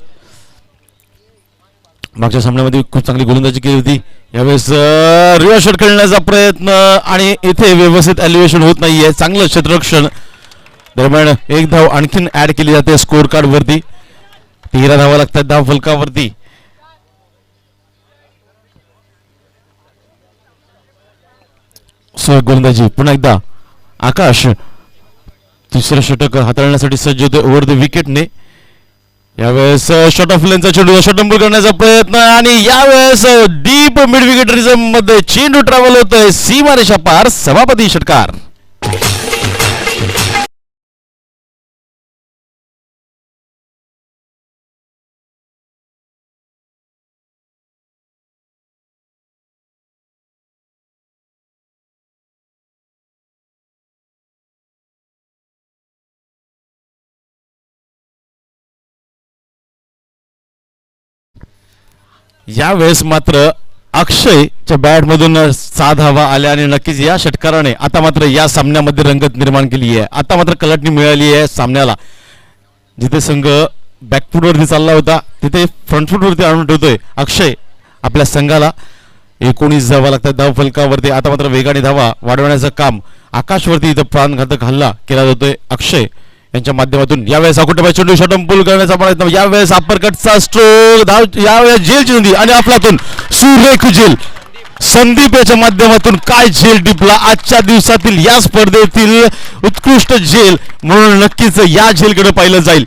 मागच्या सामन्यामध्ये खूप चांगली गोलंदाजी केली होती. यावेळेस रिव्हर्स शॉट खेळण्याचा प्रयत्न आणि इथे व्यवस्थित एलिव्हेशन होत नाहीये. चांगलं क्षेत्ररक्षण. दरम्यान एक धाव आणखीन ऍड केली जाते स्कोर कार्ड वरती. 13 धावा लागतात धाव फलकावरती. गोलंदाजी पुन्हा एकदा आकाश तिसरं षटक हाताळण्यासाठी सज्ज होते ओव्हर द विकेटने. यावेळेस शॉट ऑफ लेनचा चेंडू षटंबूल करण्याचा प्रयत्न आणि यावेळेस डीप मिड विकेट रिझम मध्ये चेंडू ट्रॅव्हल होतोय सीमारेषा पार. सभापती षटकार. यावेळेस मात्र अक्षयच्या बॅटमधून 7 धावा आल्या आणि नक्कीच या षटकाराने आता मात्र या सामन्यामध्ये रंगत निर्माण केली आहे. आता मात्र कलाटणी मिळाली आहे सामन्याला. जिथे संघ बॅकफूटवरती चालला होता तिथे फ्रंटफूटवरती आणून ठेवतोय अक्षय आपल्या संघाला. 19 धावा लागतात धाव फलकावरती. आता मात्र वेगाने धावा वाढवण्याचं काम आकाशवरती इथं प्राणघातक हल्ला केला जातोय अक्षय यांच्या माध्यमातून. यावेळेस अकुटबाई चेंडू षटंपूल करण्याचा प्रयत्न. यावेळेस अपरकटचा स्ट्रोक धाव. यावेळेस झेलची संधी आणि आपलातून सुरेख झेल. संदीप याच्या माध्यमातून काय झेल टिपला आजच्या दिवसातील या स्पर्धेतील उत्कृष्ट झेल म्हणून नक्कीच या झेलकडे पाहिलं जाईल.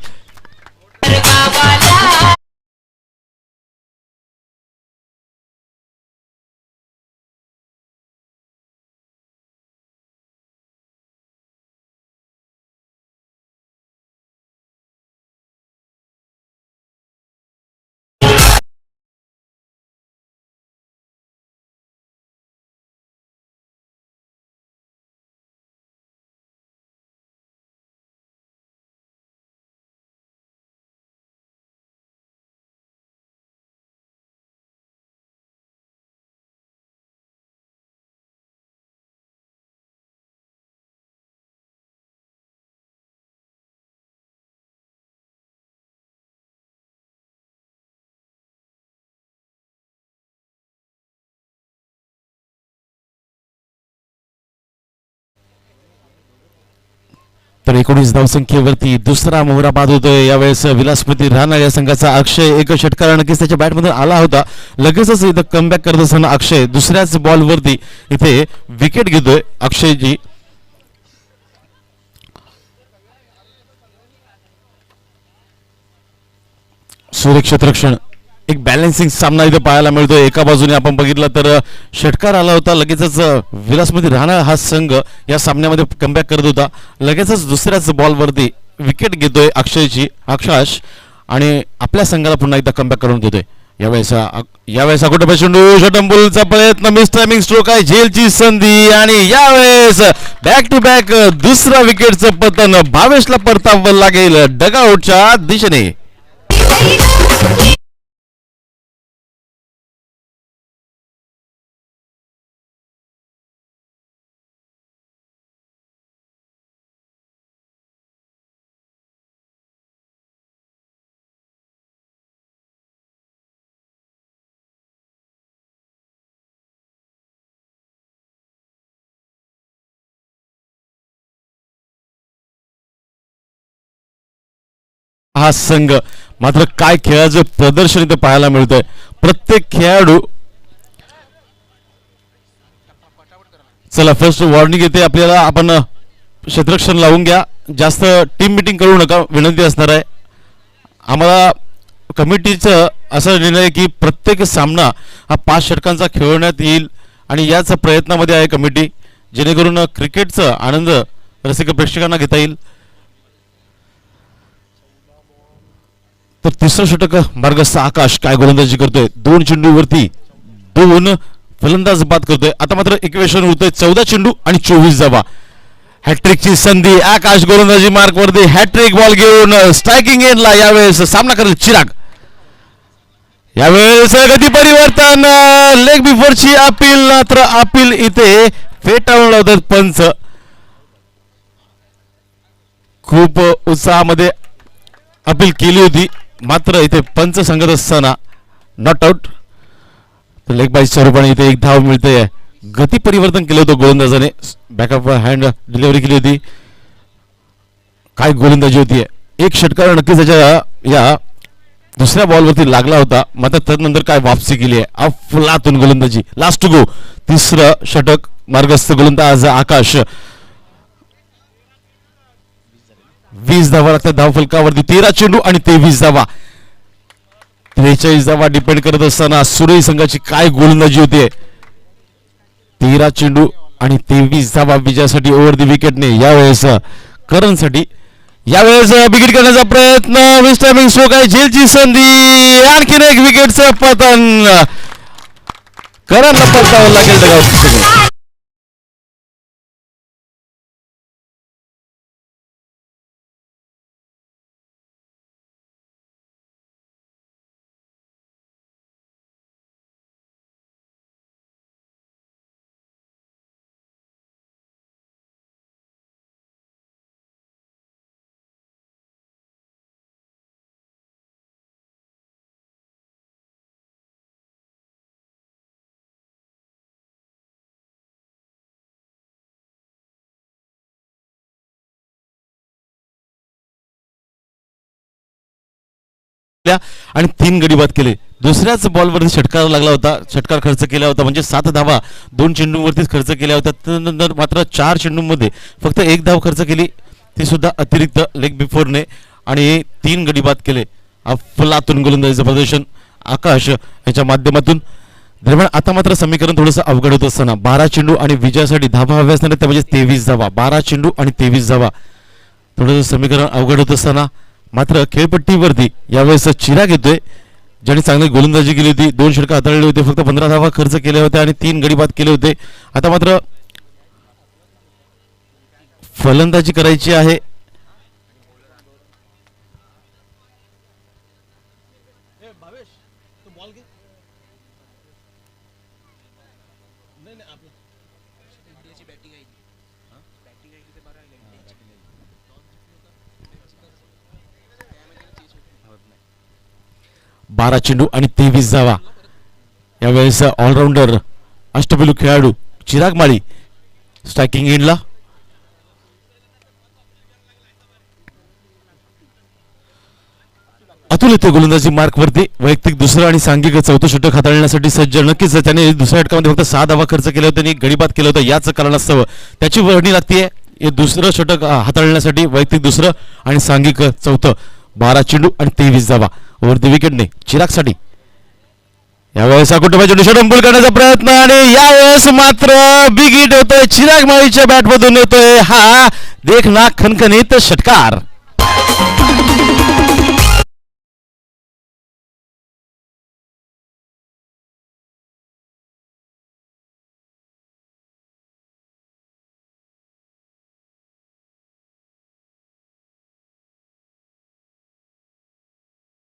तर 19 धावसंख्येवरती दुसरा मोहरा बाद होतोय. यावेळेस विलासपती राणा या संघाचा अक्षय एक षटकार नक्कीच त्याच्या बॅटमधून आला होता. लगेचच इथं कमबॅक करत असताना अक्षय दुसऱ्याच बॉलवरती इथे विकेट घेतोय अक्षयची. सुरेख क्षेत्ररक्षण एक बॅलन्सिंग सामना इथे पाहायला मिळतोय. एका बाजूने आपण बघितलं तर षटकार आला होता. लगेचच विलासपती राणा हा संघ या सामन्यामध्ये कमबॅक करत होता. लगेचच दुसऱ्याच बॉलवरती विकेट घेतोय अक्षयची आकाश आणि आपल्या संघाला पुन्हा एकदा कमबॅक करून देतोय. यावेळेस अकोटबाई चेंडू षटंपूलचा प्रयत्न. मिस टायमिंग स्ट्रोक आहे. झेलची संधी आणि यावेळेस बॅक टू बॅक दुसरा विकेटचं पतन. भावेशला परतावं लागेल डगआउटच्या दिशेने. हा संघ मात्र काय खेळाचं प्रदर्शन इथं पाहायला मिळतंय. प्रत्येक खेळाडू चला फर्स्ट वॉर्निंग येते आपल्याला. आपण क्षेत्ररक्षण लावून घ्या. जास्त टीम मिटिंग करू नका विनंती असणार आहे आम्हाला. कमिटीचं असा निर्णय आहे की प्रत्येक सामना हा 5 षटकांचा खेळवण्यात येईल आणि याच प्रयत्नामध्ये आहे कमिटी जेणेकरून क्रिकेटचा आनंद रसिक प्रेक्षकांना घेता येईल. तर तिसरं षटक मार्गस्थ आकाश काय गोलंदाजी करतोय. 2 चेंडूवरती 2 फलंदाज बाद करतोय. आता मात्र इक्वेशन होतंय 14 चेंडू आणि 24 धावा. हॅट्रिकची संधी. आकाश गोलंदाजी मार्क वरती हॅट्रिक बॉल घेऊन स्ट्रायकिंग एंडला यावेळेस सामना करेल चिराग. यावेळेस गती परिवर्तन. लेग बिफोरची अपील मात्र अपील इथे फेटाळून लावतात पंच. खूप उत्साहामध्ये अपील केली होती मात्र इथे पंच सांगत असताना नॉट आउट. लेग बाईच्या रूपाने इथे एक धाव मिळते. गती परिवर्तन केलं होतं गोलंदाजाने. बॅकअप हँड डिलिव्हरी केली होती. काय गोलंदाजी होती. एक षटकार नक्कीच त्याच्या या दुसऱ्या बॉलवरती लागला होता मात्र त्यानंतर काय वापसी केली आहे. अफलातून गोलंदाजी. Last to go. तिसरं षटक मार्गस्थ गोलंदाज आकाश. 20 धावा लागतात धाव फलकावरती. 13 चेंडू आणि 23 धावा. 43 धावा डिपेंड करत असताना सुरई संघाची काय गोलंदाजी होती. 13 चेंडू आणि 23 धावा विजयासाठी ओव्हर दी विकेटने यावेळेस करणसाठी. यावेळेस विकेट करण्याचा प्रयत्न. मिस टायमिंग स्ट्रोक आहे. झेलची संधी. आणखीन एक विकेटचं पतन. करणला परतावं लागेल. आणि 3 गडी बाद केले. दुसऱ्याच बॉलवरती षटकार लागला होता, षटकार खर्च केला होता, म्हणजे 7 धावा 2 चेंडूंवरतीच खर्च केल्या होत्या. त्यानंतर मात्र 4 चेंडूंमध्ये फक्त 1 धाव खर्च केली, ती सुद्धा अतिरिक्त लेग बिफोरने, आणि 3 गडी बाद केले. अफलातून गोलंदाजीचं प्रदर्शन आकाश याच्या माध्यमातून. दरम्यान आता मात्र समीकरण थोडंसं अवघड होत असताना 12 चेंडू आणि विजयासाठी धावा हव्या असताना त्या म्हणजे 23 धावा. 12 चेंडू आणि 23 धावा, थोडंसं समीकरण अवघड होत असताना मात्र खेळपट्टीवरती यावेळेस चिराग येतोय, ज्याने चांगली गोलंदाजी केली होती. 2 षटकं हाताळले होते, फक्त 15 धावा खर्च केल्या होत्या आणि 3 गडी बाद केले होते. आता मात्र फलंदाजी करायची आहे. बारा चेंडू आणि 23 धावा. यावेळेस ऑलराऊंडर अष्टपैलू खेळाडू चिराग माळी स्ट्रायकिंग एंडला. अतुल येथे गोलंदाजी मार्कवरती वैयक्तिक दुसरं आणि सांघिक चौथं षटक हाताळण्यासाठी सज्ज. नक्कीच त्याने दुसऱ्या षटकामध्ये फक्त 6 धावा खर्च केल्या होत्या आणि गडीबाद केलं होतं. याच कारणास्तव त्याची वर्णी लागते हे दुसरं षटक हाताळण्यासाठी वैयक्तिक दुसरं आणि सांघिक चौथं. 12 चेंडू आणि 23 धावा ओव्हर द विकेटने चिरागसाठी. यावेळेस कुटुंबाच्या षटंबुल करण्याचा प्रयत्न आणि यावेळेस मात्र बिग हिट होतोय. चिराग माळीच्या बॅटमधून येतोय हा देखना खणखणीत षटकार.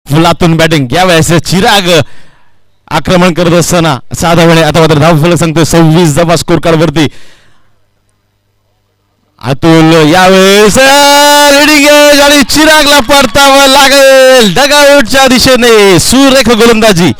फुलातून बॅटिंग. यावेळेस चिराग आक्रमण करत असताना 6 धावाने आता मात्र धाव फलक सांगतोय 26 धावा स्कोर कार्ड वरती. अतुल यावेळेस लीडिंग एज आणि चिरागला परतावं लागेल डगआउटच्या दिशेने. सुरेख गोलंदाजी.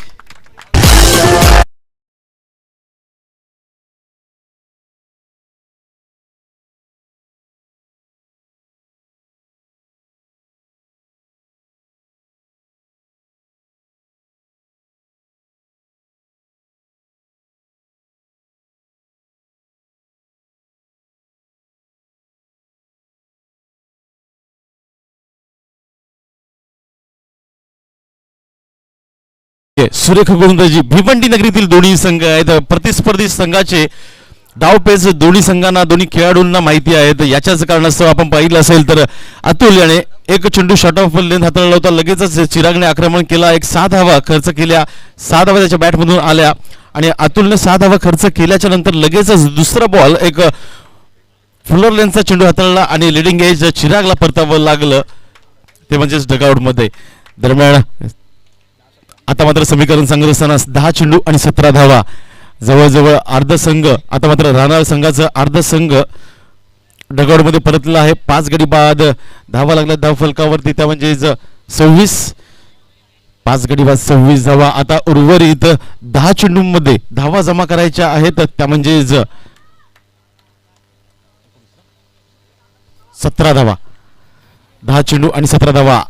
सुरेख गोलंदाजी. भिवंडी नगरीतील दोन्ही संघ आहेत. प्रतिस्पर्धी संघाचे डावपेच दोन्ही संघांना दोन्ही खेळाडूंना माहिती आहेत. याच्याच कारणास्तव आपण पाहिलं असेल तर अतुल याने 1 चेंडू शॉर्ट ऑफ लेंथ हाताळला होता. लगेचच चिरागने आक्रमण केला. 6 धावा खर्च केल्या. 6 धावा त्याच्या बॅटमधून आल्या आणि अतुलने 6 धावा खर्च केल्याच्या नंतर लगेचच दुसरा बॉल एक फुलर लेंथचा चेंडू हाताळला आणि लिडिंग एज चिरागला परतावं लागलं, ते म्हणजेच डगआउटमध्ये. दरम्यान आता मात्र समीकरण सांगत असताना 10 चेंडू आणि 17 धावा. जवळजवळ अर्ध संघ आता मात्र राहणार संघाचं अर्ध संघ डगआउटमध्ये परतला आहे. 5 गडी बाद धावा लागल्या धाव फलकावरती, त्या म्हणजे 26. 5 गडी बाद 26 धावा. आता उर्वरित 10 चेंडूंमध्ये धावा जमा करायच्या आहेत, त्या म्हणजे 17 धावा. 10 चेंडू आणि 17 धावा.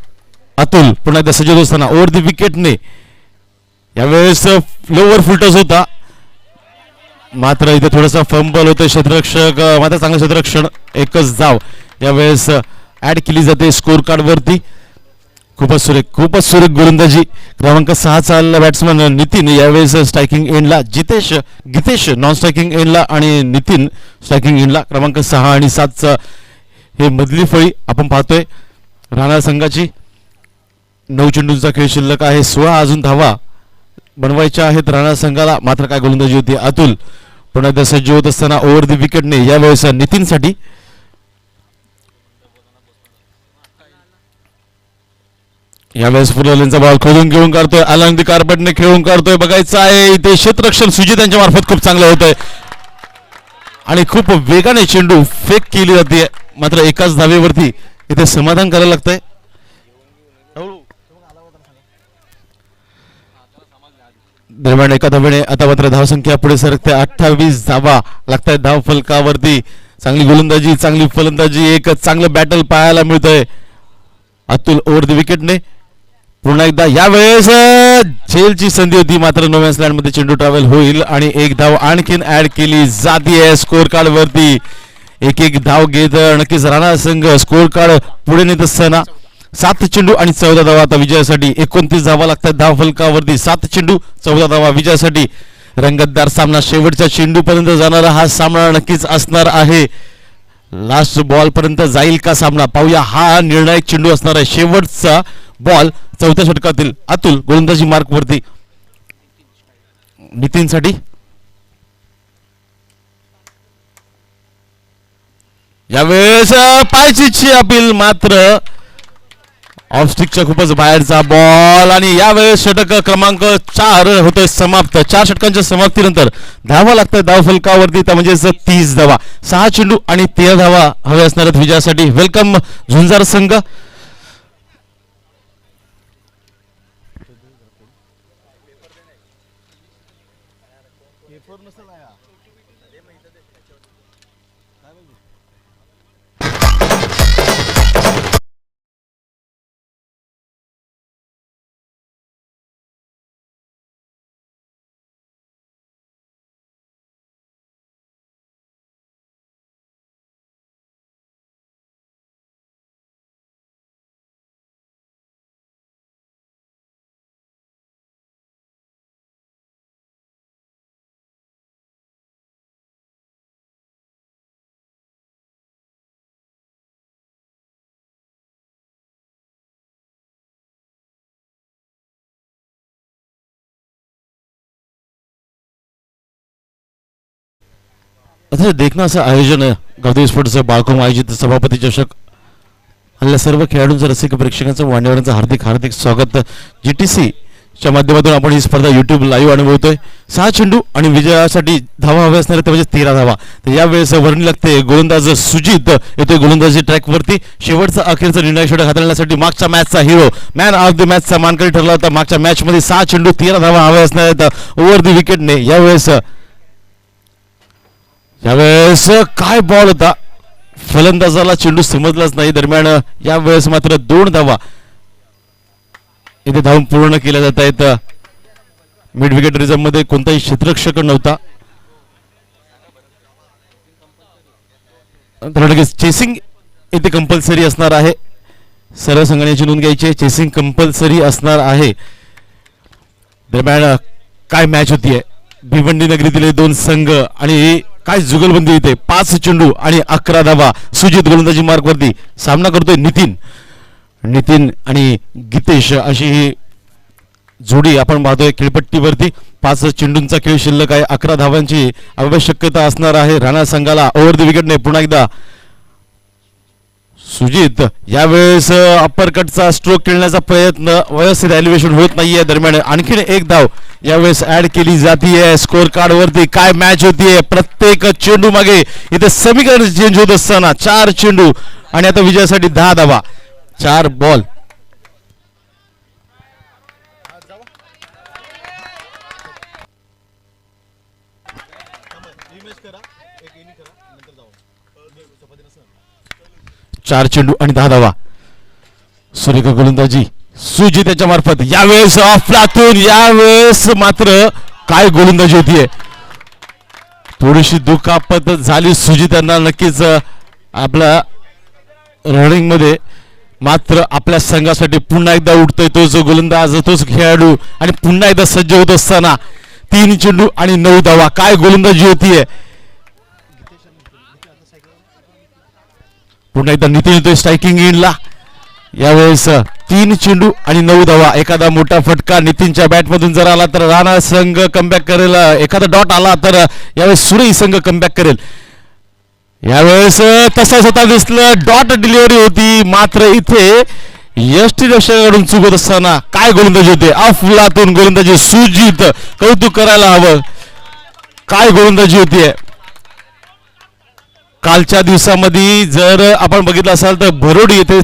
अतुल पुन्हा एकदा सज्ज असताना ओव्हर द विकेटने. यावेळेस लोवर फुलटॉस होता, मात्र इथे थोडासा फंबल होतं. क्षेत्ररक्षक मात्र चांगलं क्षेत्ररक्षण. 1च धाव यावेळेस ऍड केली जाते स्कोर कार्ड वरती. खूपच सुरेख गोलंदाजी. क्रमांक 6 चा बॅट्समन नितीन यावेळेस स्ट्रायकिंग एंडला. गितेश नॉन स्ट्रायकिंग एंडला आणि नितीन स्ट्रायकिंग एंडला. क्रमांक 6 आणि 7 चा हे मधली फळी आपण पाहतोय राणा संघाची. 9 चेंडूंचा खेळ शिल्लक आहे. 16 अजून धावा बनवायच्या आहेत राणा संघाला. मात्र काय गोलंदाजी होती. अतुल पुन्हा एकदा सज्ज होत असताना ओव्हर द विकेटने यावेळेस नितीनसाठी. यावेळेस फुललेंचा बॉल खोदून घेऊन काढतोय. अलंग दी कार्पेटने खेळून काढतोय. बघायचं आहे इथे क्षेत्ररक्षण सुजित यांच्या मार्फत खूप चांगलं होतंय आणि खूप वेगाने चेंडू फेक केली जाते. मात्र एकाच धावेवरती इथे समाधान करायला लागतंय. दरम्यान एका धावेने आता मात्र धावसंख्या पुढे सरकते. 28 धावा लागतायत धाव फलकावरती. चांगली गोलंदाजी, चांगली फलंदाजी, एक चांगलं बॅटल पाहायला मिळतंय. अतुल ओव्हर द विकेटने पुन्हा एकदा यावेळेस झेलची संधी होती, मात्र नो मॅन्स लँड मध्ये चेंडू ट्रॅव्हल होईल आणि एक धाव आणखीन ऍड केली जाते स्कोर कार्ड वरती. एक एक धाव घेत नक्कीच राणा संघ स्कोर कार्ड पुढे नेत असताना 7 चेंडू आणि 14 धावा आता विजयासाठी. 29 धावा लागतात धाव फलकावरती. 7 चेंडू 14 धावा विजयासाठी. रंगतदार सामना शेवटच्या चेंडू पर्यंत जाणारा हा सामना नक्कीच असणार आहे. लास्ट बॉल पर्यंत जाईल का सामना, पाहूया. हा निर्णायक चेंडू असणार आहे. शेवटचा बॉल चौथ्या षटकातील अतुल गोलंदाजी मार्क वरती. नितीनसाठी यावेळेस पायचीची अपील, मात्र ऑफस्टिकच्या खूपच बाहेरचा बॉल आणि यावेळेस षटक क्रमांक 4 होतोय समाप्त. 4 षटकांच्या समाप्तीनंतर धावा लागतात धाव फलकावरती, त्या म्हणजेच 30 धावा. 6 चेंडू आणि 13 धावा हवे असणार आहेत विजयासाठी. वेलकम झुंजार संघ. अतिशय देखणं असं आयोजन आहे गावदेवी स्पोर्ट्सचं बाळकोम आयोजित सभापती चषक. हल्ल्या सर्व खेळाडूंचं रसिक प्रेक्षकांचं मान्यवरांचं हार्दिक हार्दिक स्वागत. GTC च्या माध्यमातून आपण ही स्पर्धा युट्यूब लाईव्ह अनुभवतोय. 6 चेंडू आणि विजयासाठी धावा हवे असणार म्हणजे 13 धावा. तर यावेळेस वर्णी लागते गोलंदाज सुजित येतोय गोलंदाजी ट्रॅक वरती. शेवटचा अखेरचा निर्णय षटक हाताळण्यासाठी मागच्या मॅचचा हिरो, मॅन ऑफ द मॅचचा मानकरी ठरला होता. मागच्या मॅच मध्ये 6 चेंडू 13 धावा हवे असणार आहेत ओव्हर द विकेटने. यावेळेस काय बॉल होता, फलंदाजाला चेंडू समजलाच नाही. दरम्यान यावेळेस मात्र 2 धावा इथे धावून पूर्ण केल्या जात आहेत. मिड विकेट रिझर्व मध्ये कोणताही क्षेत्ररक्षक नव्हता. चेसिंग इथे कंपल्सरी असणार आहे. सर्व संघाची नोंद घ्यायची. चेसिंग कंपल्सरी असणार आहे. दरम्यान काय मॅच होतीये भिवंडी नगरीतील 2 संघ आणि काय जुगलबंदी इथे. 5 चेंडू आणि 11 धावा. सुजित गोलंदाजी मार्क वरती. सामना करतोय नितीन आणि गीतेश अशी ही जोडी आपण पाहतोय खेळपट्टीवरती. 5 चेंडूंचा खेळ शिल्लक आहे. 11 धावांची आवश्यकता असणार आहे राणा संघाला ओव्हर द विकेटने. पुन्हा एकदा सुजित यावेळेस अप्पर कटचा स्ट्रोक खेळण्याचा प्रयत्न, व्यवस्थित एलिव्हेशन होत नाहीये. दरम्यान आणखीन एक धाव यावेळेस ऍड केली जातीये स्कोर कार्ड वरती. काय मॅच होतीये, प्रत्येक चेंडू मागे इथे समीकरण चेंज होत असताना 4 चेंडू आणि आता विजयासाठी 10 धावा. 4 बॉल. चार चेंडू आणि 10 धावा. सुरेख गोलंदाजी सुजित त्याच्या मार्फत. यावेळेस अफलातून. यावेळेस मात्र काय गोलंदाजी होतीये. थोडीशी दुखापत झाली सुजित यांना नक्कीच आपल्या रनिंग मध्ये, मात्र आपल्या संघासाठी पुन्हा एकदा उठतोय तोच गोलंदाज, तोच खेळाडू आणि पुन्हा एकदा सज्ज होत असताना 3 चेंडू आणि 9 धावा. काय गोलंदाजी होतीये. पुन्हा एकदा नितीन येतोय स्ट्रायकिंग इनला. यावेळेस 3 चेंडू आणि 9 धावा. एखादा मोठा फटका नितीनच्या बॅट मधून जर आला तर राणा संघ कमबॅक करेल. एखादा डॉट आला तर यावेळेस सुरेश संघ कमबॅक करेल. यावेळेस तसाच होता दिसलं. डॉट डिलिव्हरी होती, मात्र इथे यष्टीरक्षकाकडून चूक होत असताना काय गोलंदाजी होते. अफलातून गोलंदाजी सुजित, कौतुक करायला हवं. काय गोलंदाजी होतीये. कालच्या दिवसामध्ये जर आपण बघितलं असाल तर भरोडी येथे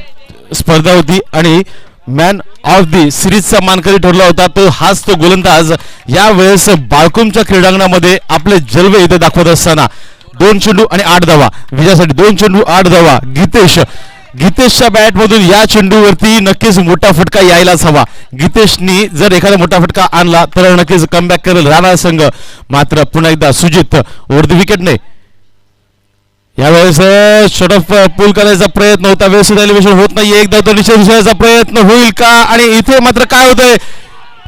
स्पर्धा होती आणि मॅन ऑफ दी सिरीजचा मानकरी ठरला होता तो हाच तो गोलंदाज. यावेळेस बाळकुमच्या क्रीडांगणामध्ये आपले जलवे इथे दाखवत असताना 2 चेंडू आणि 8 धावा विजयासाठी. 2 चेंडू 8 धावा. गीतेश गीतेशच्या बॅट मधून या चेंडूवरती नक्कीच मोठा फटका यायलाच हवा. गीतेशनी जर एखादा मोठा फटका आणला तर नक्कीच कमबॅक करेल राणा संघ. मात्र पुन्हा एकदा सुजित ओव्हर द विकेटने यावेळेस शॉट ऑफ पूल करायचा प्रयत्न होता, व्यवस्थित एलिव्हेशन होत नाही. एकदा तो निश्चित दुसऱ्याचा प्रयत्न होईल का, आणि इथे मात्र काय होतंय,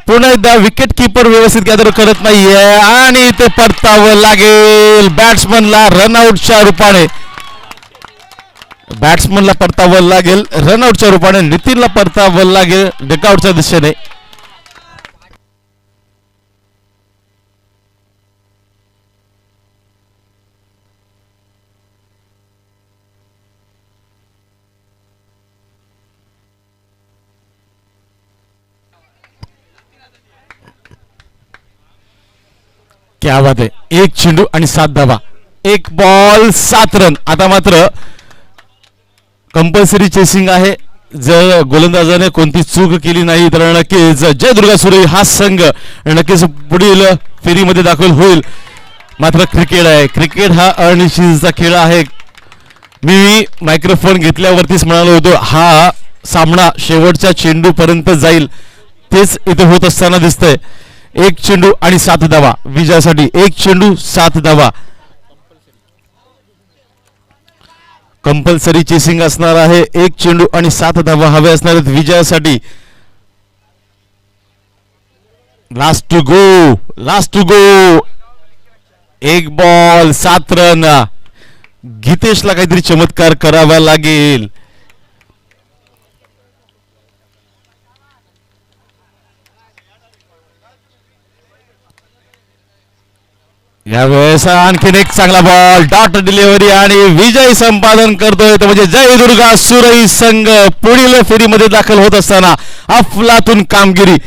पुन्हा एकदा विकेट किपर व्यवस्थित गॅदर करत नाहीये आणि इथे परतावं लागेल बॅट्समनला रनआउटच्या रूपाने. बॅट्समनला परतावं लागेल रनआउटच्या रूपाने, नितीनला परतावं लागेल डकआउटच्या दिशेने. क्या बात आहे, एक चेंडू आणि 7 धावा, 1 बॉल 7 रन. आता मात्र कंपल्सरी चेसिंग आहे. जर गोलंदाजाने कोणती चूक केली नाही तर नक्कीच जयदुर्गा सुरई हा संघ नक्कीच पुढील फेरीमध्ये दाखल होईल. मात्र क्रिकेट आहे, क्रिकेट हा अनिश्चितचा खेळ आहे. मी मायक्रोफोन घेतल्यावरतीच म्हणालो होतो हा सामना शेवटच्या चेंडू पर्यंत जाईल, तेच इथे होत असताना दिसतंय. 1 चेंडू आणि 7 धावा विजयासाठी, 1 चेंडू 7 धावा. कंपल्सरी चेसिंग असणार आहे, 1 चेंडू आणि 7 धावा हवे असणार आहेत विजयासाठी. Last to go, last to go, 1 ball 7 run. गीतेशला काहीतरी चमत्कार करावा लागेल. यावेळेस आणखीन एक चांगला बॉल, डॉट डिलिव्हरी आणि विजय संपादन करतोय तो म्हणजे जयदुर्गा सुरई संघ पुढील फेरीमध्ये दाखल होत असताना अफलातून कामगिरी.